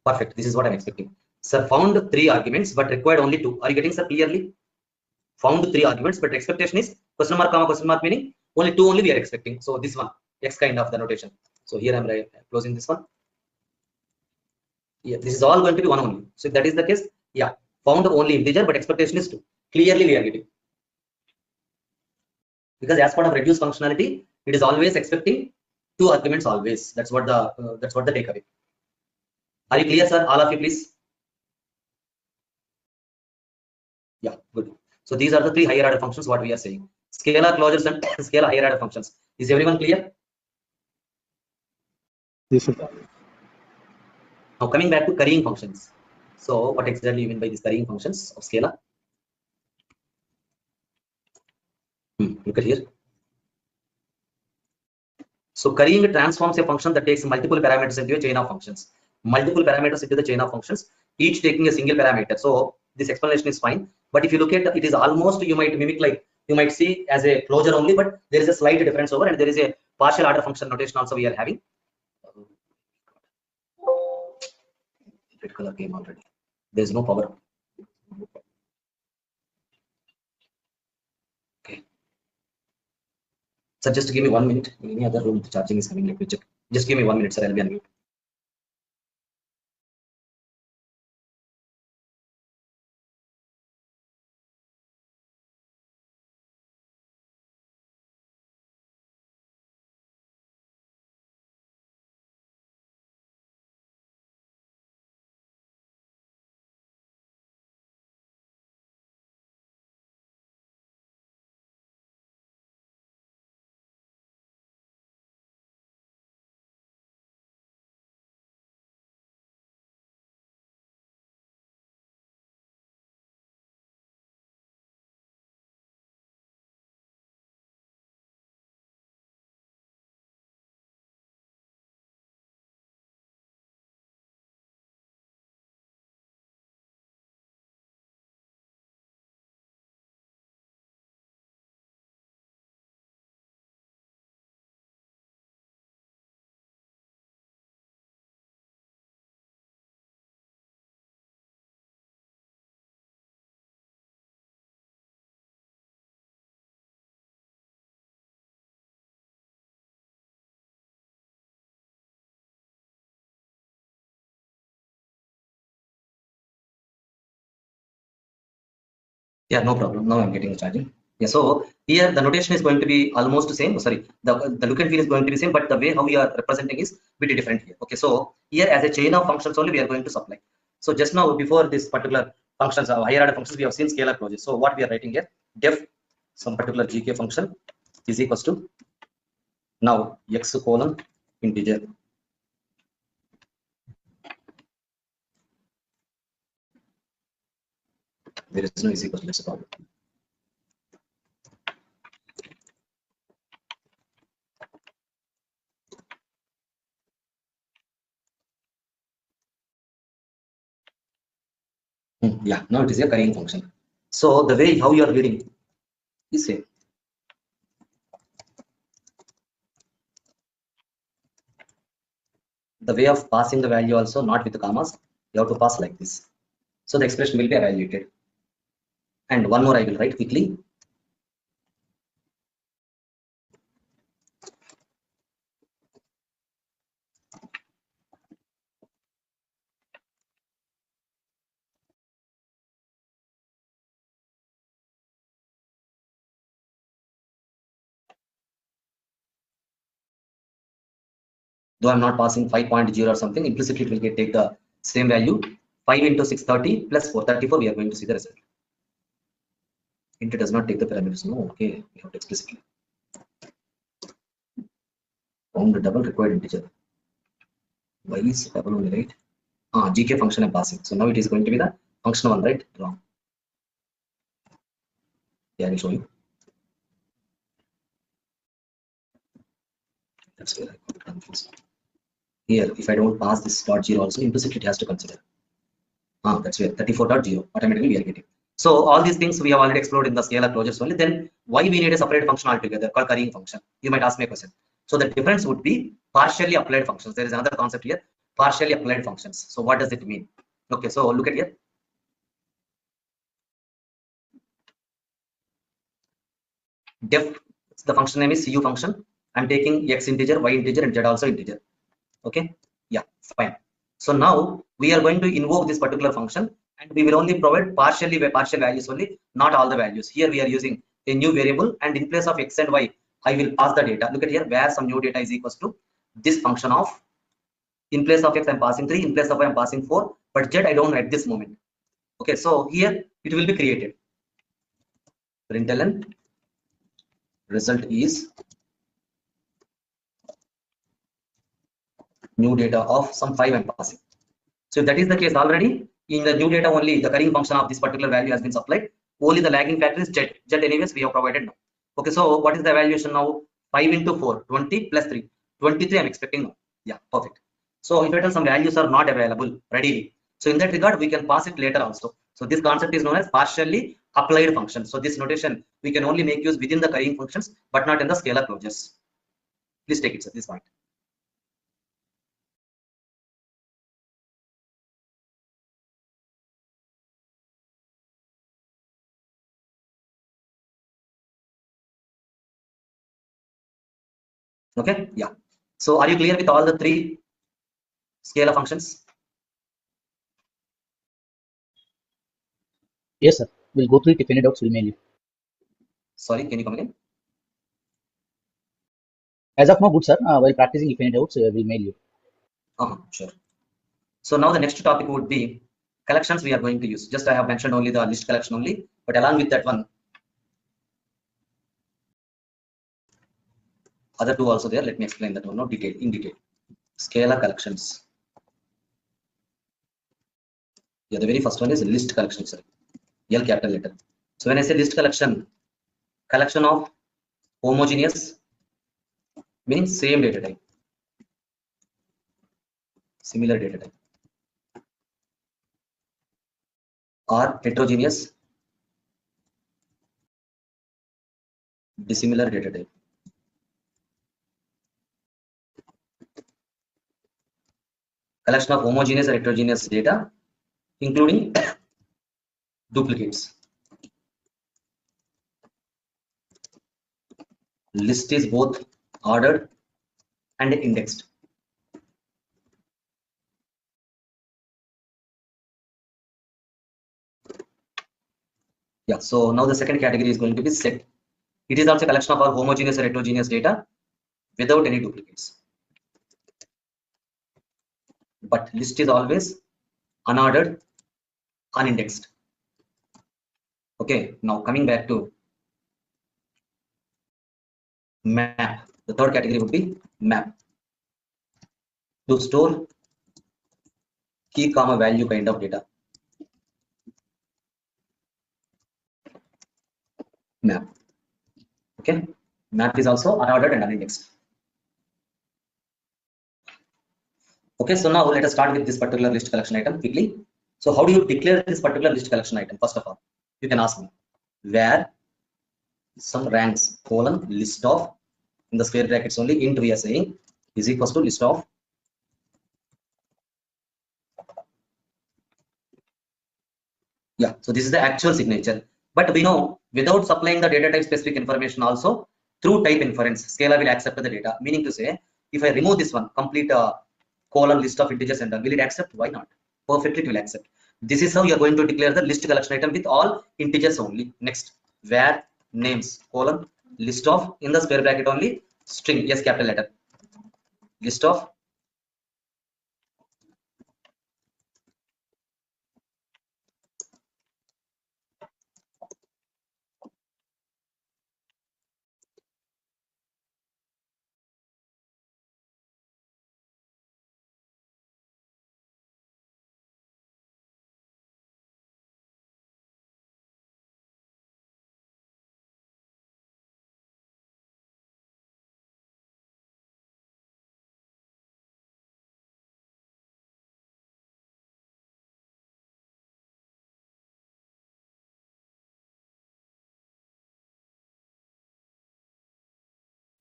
perfect. This is what I'm expecting. Sir, found 3 arguments but required only 2. Are you getting, sir, clearly? Found 3 arguments but expectation is question mark comma question mark, meaning only 2 only we are expecting. So this one, x kind of the notation. So here I'm closing this one. Yeah, this is all going to be 1 only. So if that is the case, yeah, found only integer but expectation is 2. Clearly we are getting. Because as part of reduce functionality, it is always expecting 2 arguments always. That's what the takeaway. Are you clear, sir? All of you, please. Yeah, good. So these are the 3 higher order functions what we are saying. Scalar closures and scalar higher order functions. Is everyone clear? Yes, sir. Now coming back to currying functions. So what exactly you mean by these currying functions of scalar? Look at here. So currying transforms a function that takes multiple parameters into a chain of functions. Multiple parameters into the chain of functions, each taking a single parameter. So this explanation is fine. But if you look at it, is almost, you might mimic, like you might see as a closure only, but there is a slight difference over, and there is a partial order function notation also we are having. Red color came already. There is no power. Okay. So just give me 1 minute. In any other room, the charging is coming. Let me check. Just give me 1 minute, sir. I'll be on mute. Yeah, no problem. Now I'm getting the charging. Yeah, so here the notation is going to be almost the same. Sorry, the look and feel is going to be same, but the way how we are representing is pretty different here. Okay, so here as a chain of functions only we are going to supply. So just now, before this particular functions, higher order functions, we have seen scalar closures. So what we are writing here, def some particular gk function is equals to now x colon integer. There is no is equal to, that's a problem. Yeah, now it is a carrying function. So the way how you are reading is same. The way of passing the value also not with the commas, you have to pass like this. So the expression will be evaluated. And one more I will write quickly. Though I'm not passing 5.0 or something, implicitly it will take the same value. 5 into 630 plus 434, we are going to see the result. Int does not take the parameters. No, okay, we have to explicitly. Found the double required integer. Why is double only, right? GK function I'm passing. So now it is going to be the function one, right? Wrong. Yeah, I will show you. That's where I got confused. Here, if I don't pass this dot 0 also, implicitly it has to consider. That's where 34.0 automatically we are getting. So all these things we have already explored in the scalar closures only. Then why we need a separate function altogether called carrying function? You might ask me a question. So the difference would be partially applied functions. There is another concept here, partially applied functions. So what does it mean? Okay, so look at here. Def, the function name is cu function. I'm taking x integer, y integer, and z also integer. Okay, yeah, fine. So now we are going to invoke this particular function, and we will only provide partial values only, not all the values. Here we are using a new variable, and in place of x and y, I will pass the data. Look at here, where some new data is equals to this function of, in place of x I'm passing 3, in place of y I'm passing 4, but z I don't know at this moment. Okay, so here it will be created. Println result is new data of some 5 I'm passing. So if that is the case, already in the new data only the carrying function of this particular value has been supplied. Only the lagging factor is z. Z anyways we have provided now. Okay, so what is the evaluation now? 5 into 4, 20 plus 3, 23 I'm expecting now. Yeah, perfect. So if some values are not available readily, so in that regard we can pass it later also. So this concept is known as partially applied function. So this notation we can only make use within the carrying functions, but not in the scalar closures. Please take it, sir, this point. Okay, yeah. So are you clear with all the 3 scalar functions? Yes, sir. We'll go through it. If any doubts, we'll mail you. Sorry, can you come again? As of now, good, sir. While practicing, if any doubts, we'll mail you. Sure. So now the next topic would be collections we are going to use. Just I have mentioned only the list collection only, but along with that one, other 2 also there. Let me explain that one now in detail. Scalar collections. Yeah, the very first one is list collection, sir. L capital letter. So when I say list collection of homogeneous meaning same data type, similar data type, or heterogeneous dissimilar data type. Collection of homogeneous or heterogeneous data, including duplicates. List is both ordered and indexed. Yeah, so now the second category is going to be set. It is also a collection of our homogeneous or heterogeneous data without any duplicates. But list is always unordered, unindexed. Okay, now coming back to map. The third category would be map. To store key comma value kind of data. Map. Okay, map is also unordered and unindexed. Okay, so now let us start with this particular list collection item quickly. So how do you declare this particular list collection item? First of all, you can ask me where some ranks colon list of, in the square brackets only, int we are saying is equals to list of so this is the actual signature, but we know without supplying the data type specific information also, through type inference Scala will accept the data, meaning to say if I remove this one complete colon list of integers and all, will it accept? Why not? Perfectly it will accept. This is how you are going to declare the list collection item with all integers only. Next, where names colon list of, in the square bracket only, string, yes, capital letter, list of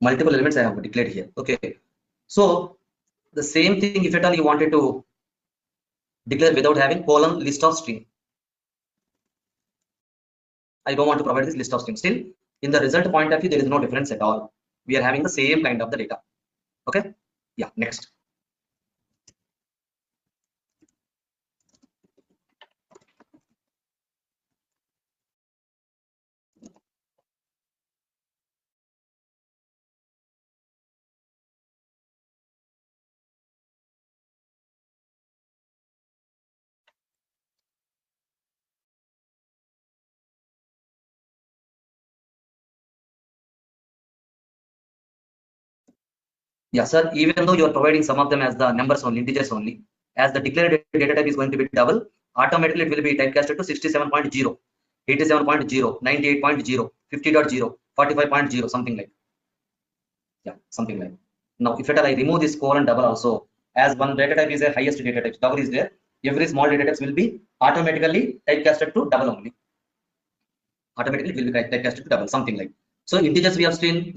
multiple elements I have declared here. Okay, so the same thing if at all you wanted to declare without having colon list of string, I don't want to provide this list of string. Still, in the result point of view, there is no difference at all. We are having the same kind of the data. Okay, yeah, next. Yeah, sir, even though you are providing some of them as the numbers only, integers only, as the declared data type is going to be double, automatically it will be typecasted to 67.0, 87.0, 98.0, 50.0, 45.0, something like. Yeah, something like. Now, if at all I remove this colon double also, as one data type is a highest data type, double is there, every small data types will be automatically typecasted to double only. Automatically it will be typecasted to double, something like. So integers we have seen,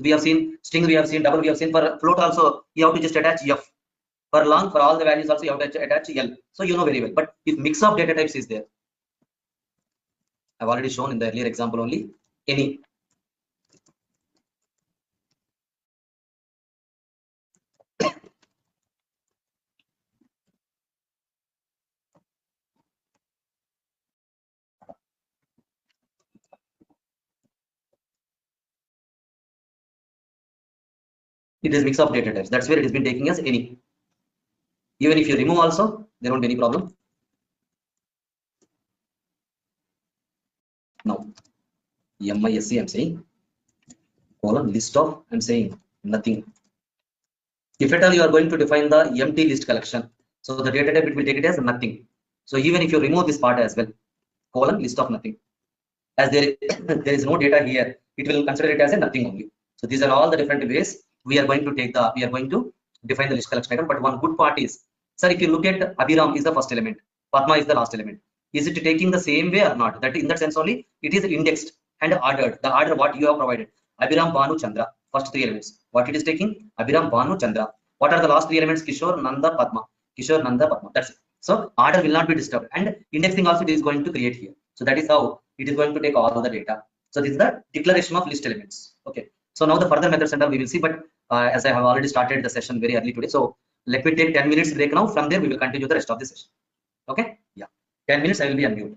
string we have seen, double we have seen. For float also, you have to just attach f. For long, for all the values also, you have to attach l. So you know very well. But if mix of data types is there, I've already shown in the earlier example only, any. It is mix of data types. That's where it has been taking as any. Even if you remove also, there won't be any problem. Now, MISC I'm saying, colon list of, I'm saying nothing. If at all you are going to define the empty list collection, so the data type it will take it as nothing. So even if you remove this part as well, colon list of nothing, as there there is no data here, it will consider it as a nothing only. So these are all the different ways we are going to define the list collection item. But one good part is, sir, if you look at Abhiram is the first element, Padma is the last element. Is it taking the same way or not? That in that sense only, it is indexed and ordered. The order what you have provided, Abhiram, Banu, Chandra, first three elements. What it is taking? Abhiram, Banu, Chandra. What are the last three elements? Kishore, Nanda, Padma. Kishore, Nanda, Padma. That's it. So order will not be disturbed, and indexing also it is going to create here. So that is how it is going to take all the data. So this is the declaration of list elements. Okay. So now the further methods and all we will see, but as I have already started the session very early today, so let me take 10 minutes break now. From there, we will continue the rest of the session. Okay. Yeah. 10 minutes, I will be unmute.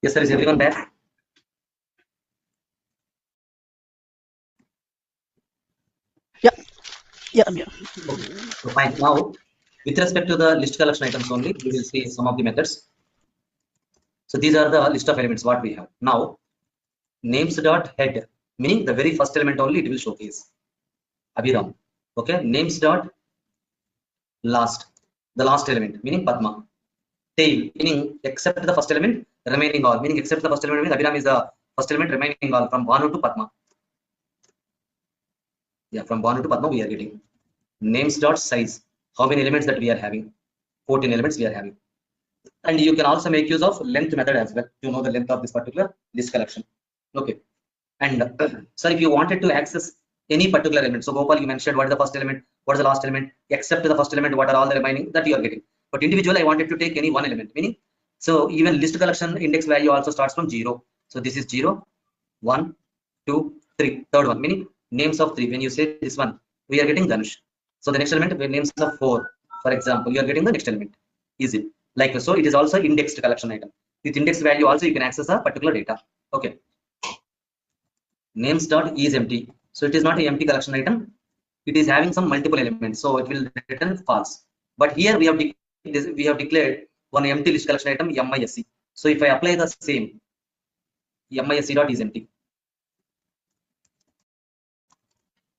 Yes, sir. Is everyone back? Yeah, yeah, I'm here. Okay. So fine. Now, with respect to the list collection items only, we will see some of the methods. So these are the list of elements what we have. Now, names dot head, meaning the very first element only it will showcase. Abhiram. Okay. Names dot last, the last element, meaning Padma. Tail, meaning except the first element, remaining all, meaning except the first element means Abhiram is the first element, remaining all from Bhanu to Padma. Yeah, from Bhanu to Padma we are getting. Names dot size, how many elements that we are having? 14 elements we are having. And you can also make use of length method as well to know the length of this particular list collection. Okay. And sir, if you wanted to access any particular element, so Gopal, you mentioned what is the first element, what is the last element, except the first element, what are all the remaining that you are getting. But individually, I wanted to take any one element, meaning, so even list collection index value also starts from 0. So this is 0, 1, 2, 3, third one, meaning names of 3. When you say this one, we are getting Dhanush. So the next element, when names of 4, for example, you are getting the next element. Easy. Like so, it is also indexed collection item. With index value also, you can access a particular data. Okay. Names dot is empty, so it is not an empty collection item. It is having some multiple elements, so it will return false. But here we have declared one empty list collection item MISC. So if I apply the same, MISC dot is empty,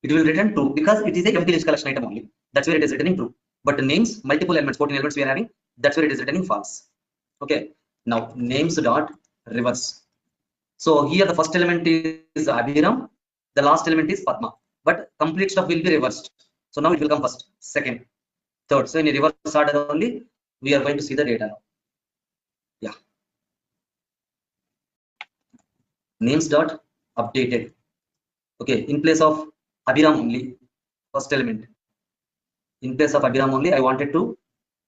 it will return true because it is a empty list collection item only. That's where it is returning true. But the names, multiple elements, 14 elements we are having, that's where it is returning false. Okay. Now names dot reverse. So here the first element is Abhiram, the last element is Padma, but complete stuff will be reversed. So now it will come first, second, third. So in a reverse order only, we are going to see the data now. Yeah. Names dot updated. Okay, in place of Abhiram only, first element. In place of Abhiram only, I wanted to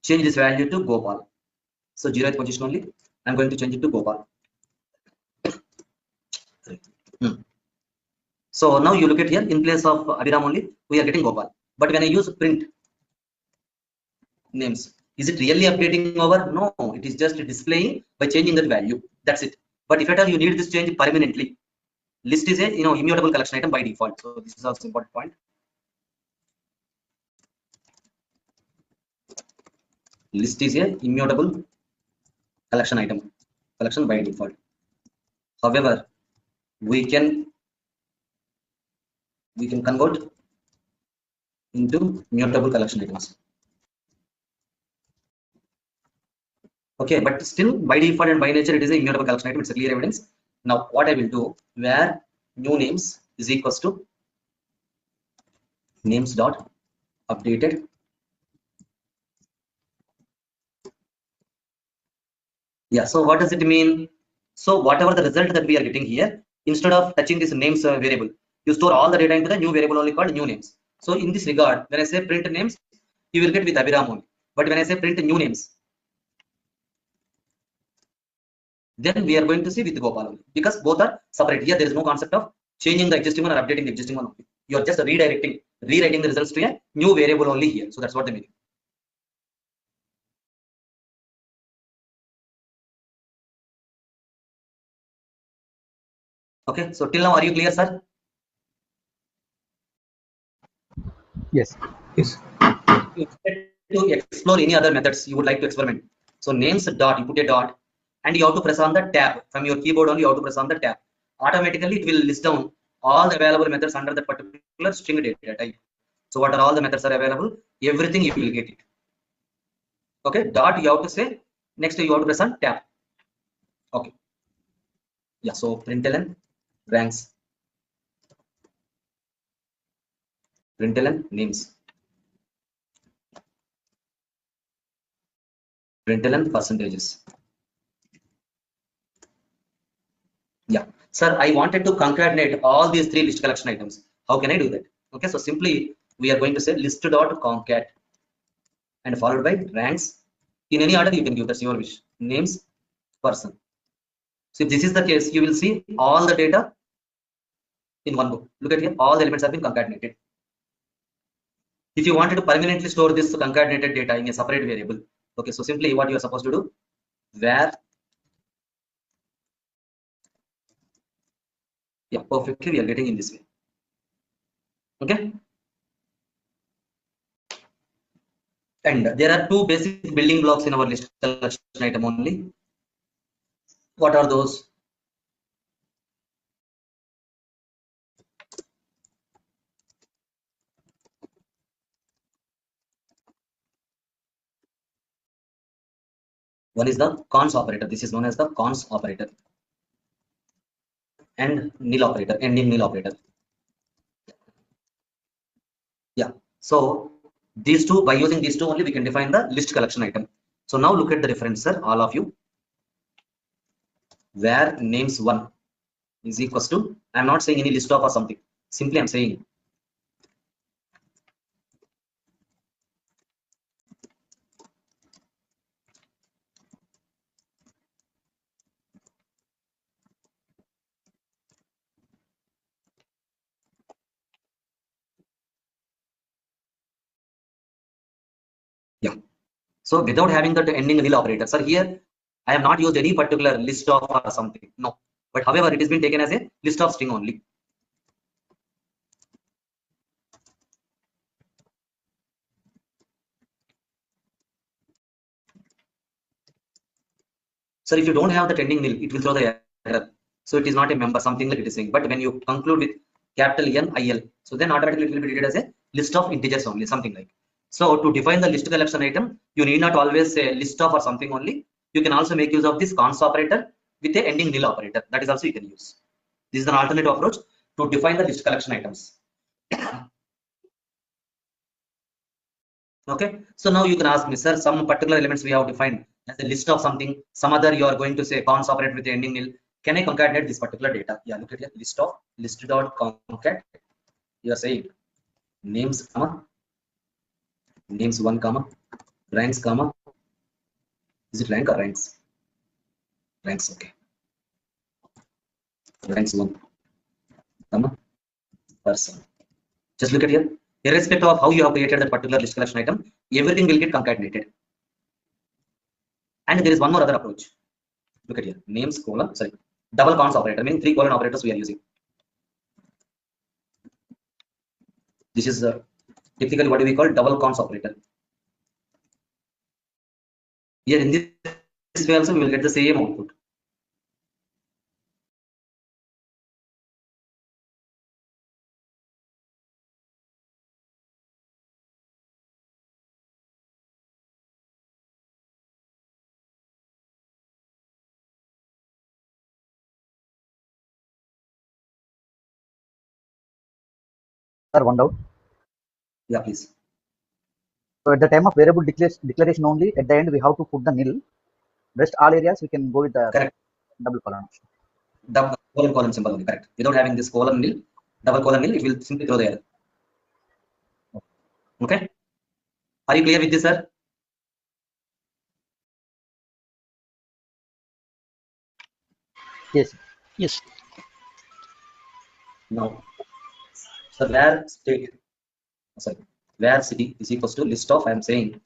change this value to Gopal. So 0th position only, I'm going to change it to Gopal. So now you look at here, in place of Abhiram only, we are getting Gopal. But when I use print names, is it really updating over? No, it is just displaying by changing that value. That's it. But if at all you need this change permanently, list is a immutable collection item by default. So this is also important point. List is a immutable collection item, collection by default. However, we can convert into mutable collection items. Okay, but still by default and by nature it is a immutable collection item. It's a clear evidence. Now what I will do, where new names is equals to names dot updated. Yeah, so what does it mean? So whatever the result that we are getting here, instead of touching this names variable, you store all the data into the new variable only called new names. So in this regard, when I say print names, you will get with Abhiram only. But when I say print new names, then we are going to see with Gopal only, because both are separate. Here there is no concept of changing the existing one or updating the existing one only. You are just rewriting the results to a new variable only here. So that's what they mean. Okay, so till now, are you clear, sir? Yes. Yes. To explore any other methods you would like to experiment. So names dot, you put a dot, and you have to press on the tab from your keyboard only. You have to press on the tab. Automatically, it will list down all the available methods under that particular string data type. So what are all the methods are available? Everything you will get it. Okay, dot you have to say. Next you have to press on tab. Okay. Yeah. So println ranks. Println names. Println percentages. Yeah, sir, I wanted to concatenate all these three list collection items. How can I do that? Okay, so simply we are going to say list dot concat and followed by ranks. In any order you can give, that's your wish. Names, person. So if this is the case, you will see all the data in one go. Look at here, all the elements have been concatenated. If you wanted to permanently store this concatenated data in a separate variable, okay, so simply what you are supposed to do, where Yeah, perfectly we are getting in this way. Okay. And there are two basic building blocks in our list collection item only. What are those? One is the cons operator. This is known as the cons operator, and nil operator, ending nil operator. Yeah. So these two, by using these two only, we can define the list collection item. So now look at the reference, sir, all of you. Where names one is equals to, I'm not saying any list of or something. Simply I'm saying yeah. So without having that ending nil operator, sir, here I have not used any particular list of or something. No. But however, it has been taken as a list of string only. So if you don't have the ending nil, it will throw the error. So it is not a member, something like it is saying. But when you conclude with capital NIL, so then automatically it will be treated as a list of integers only, something like. So to define the list collection item, you need not always say list of or something only. You can also make use of this cons operator with a ending nil operator. That is also you can use. This is an alternative approach to define the list collection items. Okay. So now you can ask me, sir, some particular elements we have defined as a list of something, some other you are going to say cons operator with the ending nil. Can I concatenate this particular data? Yeah, look at here, list of list dot concat. You are saying names comma names one comma ranks comma, is it rank or ranks? Ranks, okay. Ranks one comma person. Just look at here, irrespective of how you have created that particular list collection item, everything will get concatenated. And there is one more other approach. Look at here, names colon, sorry, double cons operator, meaning 3 colon operators we are using. This is typically what we call double cons operator. Here in this way also we will get the same output. Sir, one doubt. Yeah, please. So at the time of variable declaration only, at the end we have to put the nil. Rest all areas we can go with the Correct. double colon. Double colon symbol only, correct. Without having this colon nil, double colon nil, it will simply throw the error. Okay. Are you clear with this, sir? Yes. Yes. Now, so where state, sorry, where city is equals to list of, I am saying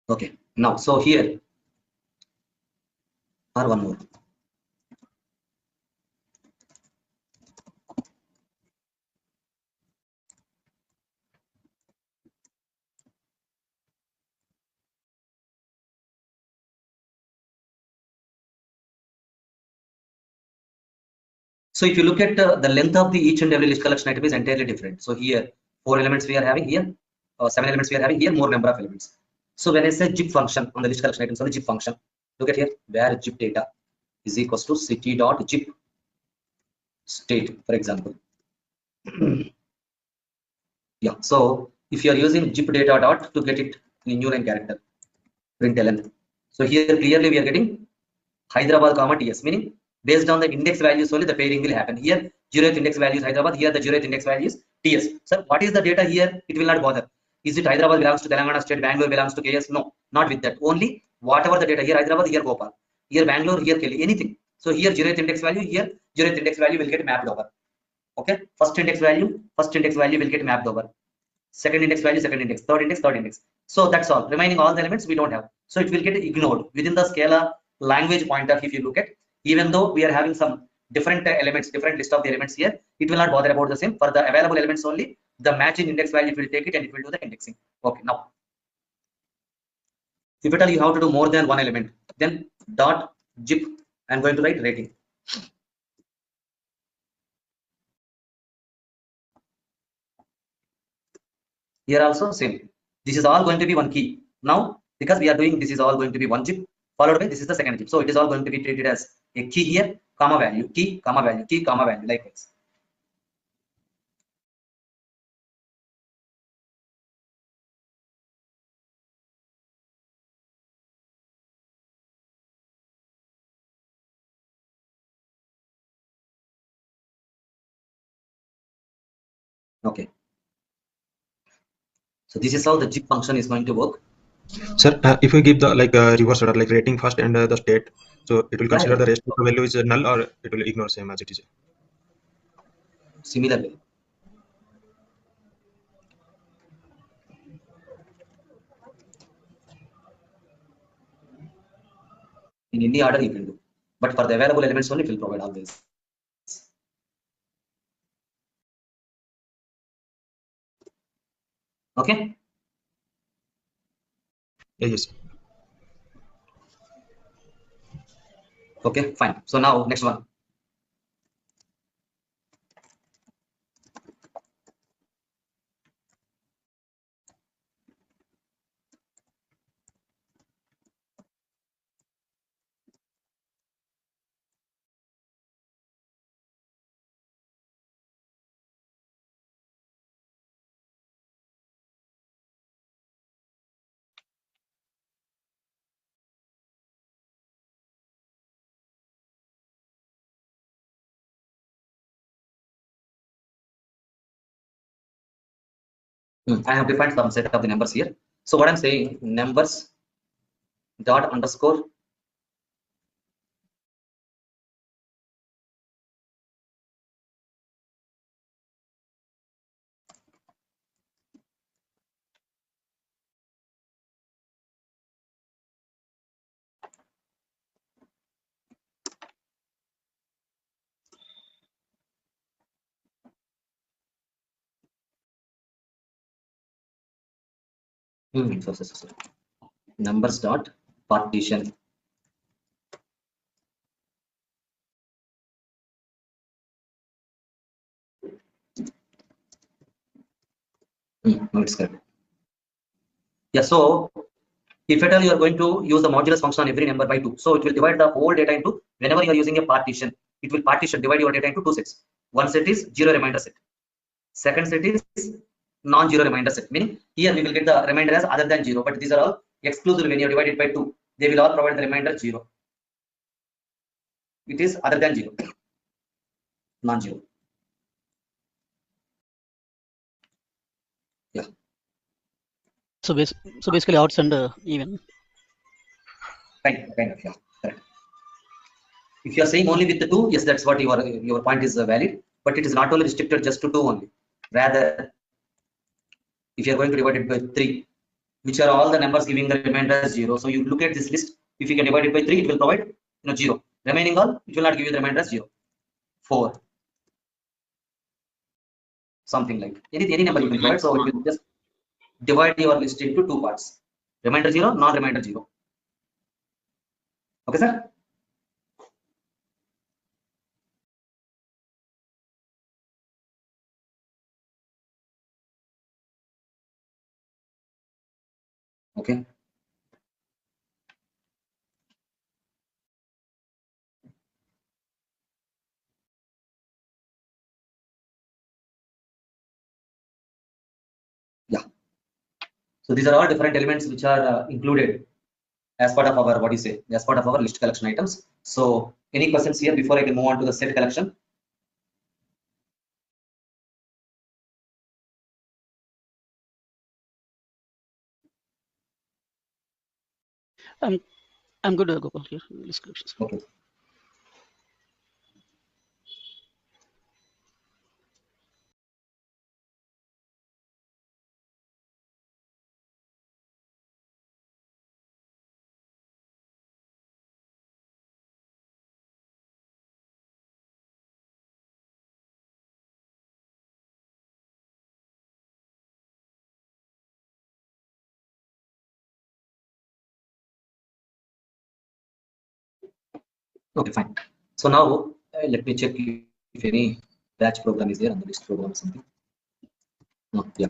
okay. Now, so here or one more. So if you look at the length of the each and every list collection item is entirely different. So here 4 elements we are having, here 7 elements we are having, here more number of elements. So when I say zip function on the list collection items on the zip function, look at here where zip data is equals to city dot zip state, for example. Yeah. So if you are using zip data dot to get it in new line character println. So here clearly we are getting Hyderabad comma TS, meaning based on the index values only the pairing will happen. Here 0th index value is Hyderabad, here the 0th index value is TS. Sir, what is the data here? It will not bother. Is it Hyderabad belongs to Telangana state, Bangalore belongs to KS? No, not with that. Only whatever the data here, Hyderabad, here Gopal, here Bangalore, here Kelly, anything. So here 0th index value, here 0th index value will get mapped over. Okay, first index value will get mapped over. Second index value, second index, third index, third index. So that's all. Remaining all the elements we don't have. So it will get ignored within the Scala language pointer. If you look at, even though we are having some different elements, different list of the elements here, it will not bother about the same. For the available elements only, the matching index value will take it and it will do the indexing. Okay, now if at all you have to do more than one element, then dot zip, I'm going to write rating. Here also same. This is all going to be one key. Now, because we are doing this is all going to be one zip, followed by this is the second zip. So it is all going to be treated as a key here, comma value, key, comma value, key, comma value, like this. Okay. So this is how the zip function is going to work. Sir, if we give the reverse order, like rating first and the state, so it will consider the rest of the value is null, or it will ignore same as it is. Similarly. In any order you can do, but for the available elements only, it will provide always. Okay. Yes. Okay, fine. So now next one. I have defined some set of the numbers here. So what I'm saying, numbers dot underscore numbers dot partition. No, it's correct. Yeah, so if at all you are going to use the modulus function on every number by 2, so it will divide the whole data into, whenever you are using a partition, it will divide your data into two sets. One set is zero remainder set. Second set is non-zero remainder set, meaning here we will get the remainder as other than 0, but these are all exclusive. When you divide it by 2, they will all provide the remainder 0. It is other than 0, non-zero. Yeah. So basically odds and even. Kind of, yeah. Correct. If you are saying only with the 2, yes, that's what your point is valid, but it is not only restricted just to 2 only. Rather, if you are going to divide it by 3, which are all the numbers giving the remainder as 0, so you look at this list. If you can divide it by 3, it will provide 0. Remaining all, it will not give you the remainder as 0. 4, something like any number you can provide. So it will just divide your list into 2 parts: remainder 0, non-remainder 0. Okay, sir. Okay. Yeah. So these are all different elements which are included as part of our, as part of our list collection items. So any questions here before I can move on to the set collection? I'm good, Gopal, here. Descriptions. Okay. Okay, fine. So now let me check if any batch program is there on the list program or something. No, yeah.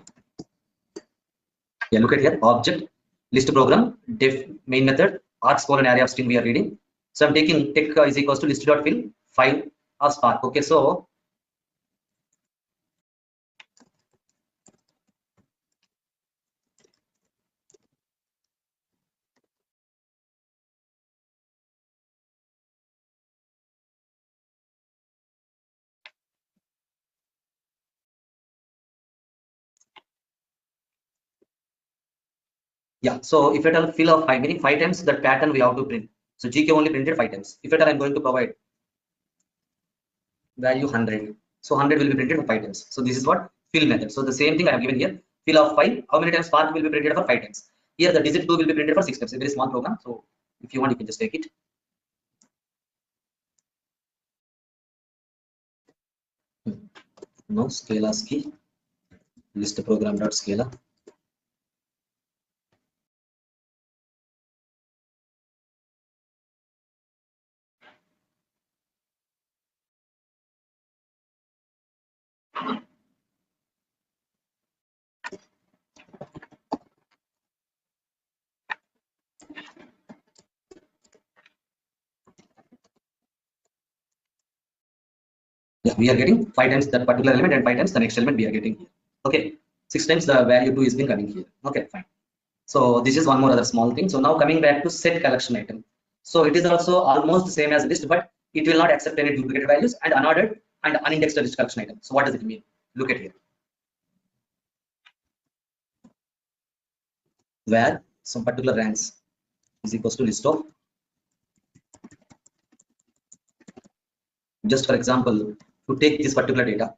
Yeah, look at here, object, list program, def main method, args colon array of string we are reading. So I'm taking tech is equals to list.fill file of Spark. Okay, so yeah, so if at all fill of 5, meaning 5 times that pattern we have to print. So GK only printed 5 times. If at all I'm going to provide value 100, so 100 will be printed for 5 times. So this is what fill method. So the same thing I have given here, fill of 5, how many times Spark will be printed for 5 times. Here the digit 2 will be printed for 6 times. A very small program. So if you want, you can just take it. No Scala key list program dot Scala. Yeah, we are getting 5 times that particular element and 5 times the next element we are getting here. Okay, 6 times the value 2 is been coming here. Okay, fine. So this is one more other small thing. So now coming back to set collection item. So it is also almost the same as list, but it will not accept any duplicated values and unordered and unindexed list collection item. So what does it mean? Look at here. Where some particular ranks is equals to list of, just for example, to take this particular data,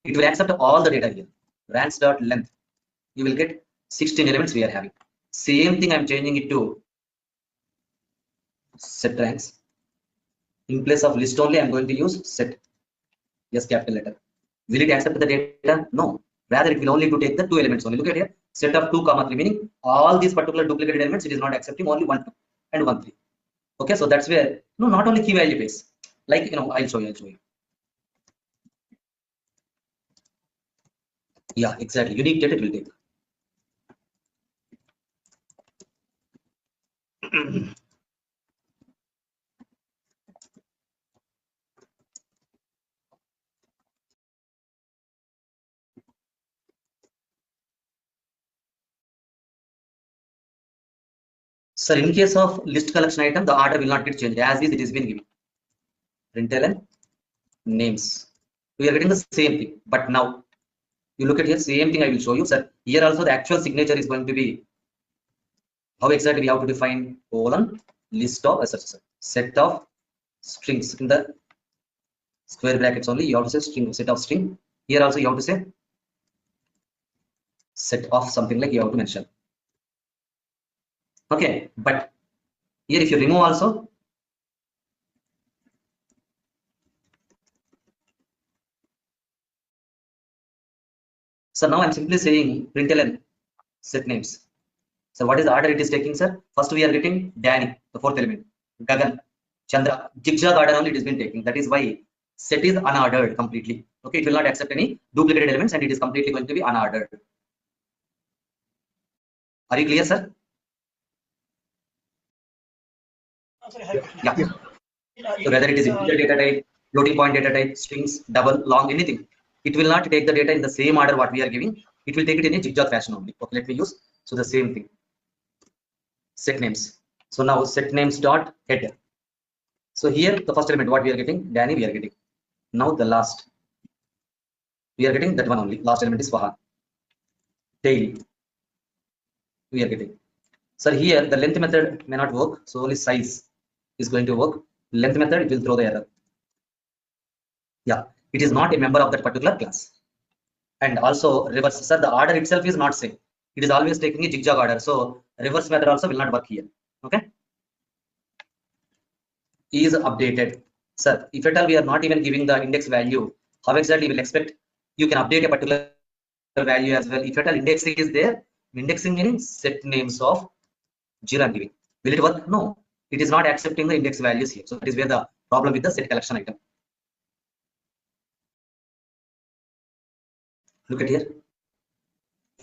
it will accept all the data here. Ranks dot length, you will get 16 elements we are having. Same thing I'm changing it to set ranks. In place of list only, I'm going to use set. Yes, capital letter. Will it accept the data? No. Rather, it will only to take the 2 elements only. Look at here, set of 2, 3, meaning all these particular duplicated elements, it is not accepting only 1, 2 and 1, 3. Okay, so that's where no, not only key value base. Like I'll show you. Yeah, exactly. Unique data it will take. So in case of list collection item, the order will not get changed. As is, it is been given. Println names. We are getting the same thing, but now you look at here, same thing I will show you, sir. Here also the actual signature is going to be how exactly we have to define colon list of set of strings in the square brackets only. You have to say string, set of string. Here also you have to say set of something, like you have to mention. Okay, but here if you remove also, so now I'm simply saying println set names. So what is the order it is taking, sir? First we are getting Danny, the 4th element, Gagan, Chandra, zigzag order only it has been taking. That is why set is unordered completely. Okay, it will not accept any duplicated elements and it is completely going to be unordered. Are you clear, sir? Yeah. So whether it is integer data type, floating point data type, strings, double, long, anything, it will not take the data in the same order what we are giving. It will take it in a zigzag fashion only. Okay, let me use. So the same thing. Set names. So now set names dot head. So here the first element what we are getting, Danny we are getting. Now the last we are getting that one only. Last element is Fahan. Tail we are getting. Sir, here the length method may not work, so only size is going to work. Length method will throw the error. Yeah, it is not a member of that particular class. And also reverse, sir, the order itself is not same. It is always taking a zigzag order. So reverse method also will not work here. Okay. Is updated. Sir, if at all we are not even giving the index value, how exactly we will expect you can update a particular value as well? If at all indexing is there, indexing meaning set names of 0 I'm giving. Will it work? No, it is not accepting the index values here. So that is where the problem with the set collection item. Look at here.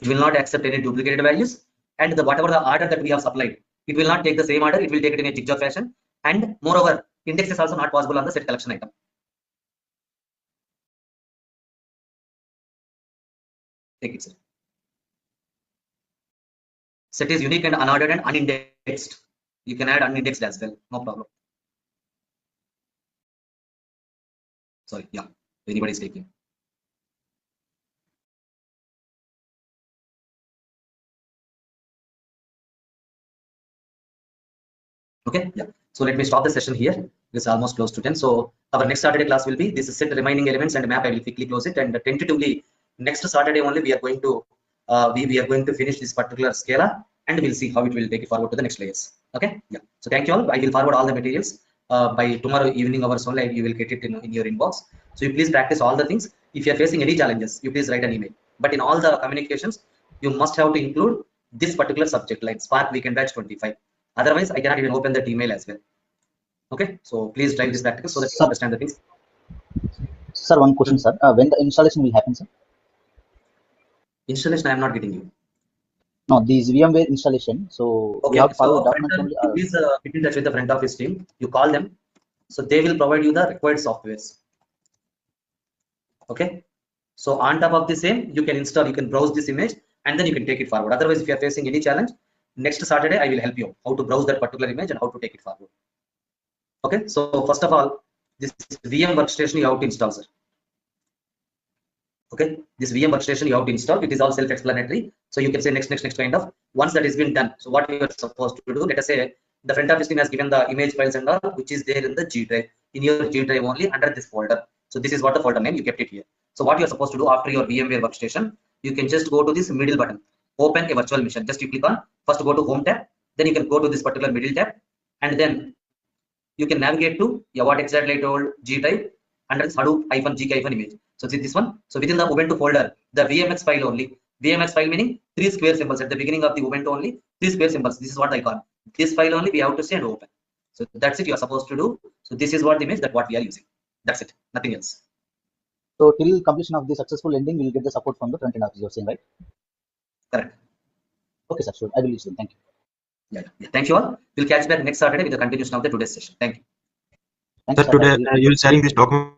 It will not accept any duplicated values, and the whatever the order that we have supplied, it will not take the same order. It will take it in a zigzag fashion, and moreover, index is also not possible on the set collection item. Take it, sir. Set is unique and unordered and unindexed. You can add unindexed as well, no problem. Sorry, yeah, anybody is taking. Okay, yeah. So let me stop the session here. It's almost close to 10. So our next Saturday class will be this set remaining elements and map. I will quickly close it, and tentatively next Saturday only we are going to we are going to finish this particular Scala, and we'll see how it will take it forward to the next layers. Okay, yeah. So thank you all. I will forward all the materials by tomorrow evening hours only. You will get it in your inbox. So you please practice all the things. If you are facing any challenges, you please write an email. But in all the communications, you must have to include this particular subject line Spark Weekend Batch 25. Otherwise, I cannot even open that email as well. Okay, so please try this practice so that you understand the things. Sir, one question, sir. When the installation will happen, sir? Installation, I am not getting you. No, these VMware installation. So okay, we have to follow so documents only. Please get in touch with the front office team. You call them, so they will provide you the required softwares. Okay, so on top of the same, you can install, you can browse this image, and then you can take it forward. Otherwise, if you are facing any challenge, next Saturday I will help you how to browse that particular image and how to take it forward. Okay, so first of all, this VM workstation you have to install, sir. Okay, this VM workstation you have to install. It is all self-explanatory. So you can say next kind of. Once that has been done, so what you are supposed to do, let us say the front office team has given the image files and all, which is there in the G drive, in your G drive only under this folder. So this is what the folder name, you kept it here. So what you are supposed to do after your VMware workstation, you can just go to this middle button, open a virtual machine. Just you click on, first go to home tab, then you can go to this particular middle tab, and then you can navigate to what exactly I told, G drive under Hadoop-gk-image. So see this one. So within the Ubuntu folder, the VMX file only. VMX file meaning 3 square symbols at the beginning of the Ubuntu only. 3 square symbols. This is what I call. This file only we have to say and open. So that's it. You are supposed to do. So this is what the image that what we are using. That's it. Nothing else. So till completion of the successful ending, we will get the support from the front end office. You're saying, right? Correct. Okay, sir. Sure. I will use them. Thank you. Yeah. Thank you all. We'll catch back next Saturday with the continuation of the today's session. Thank you. Thank you, Sir, today you're sharing this document.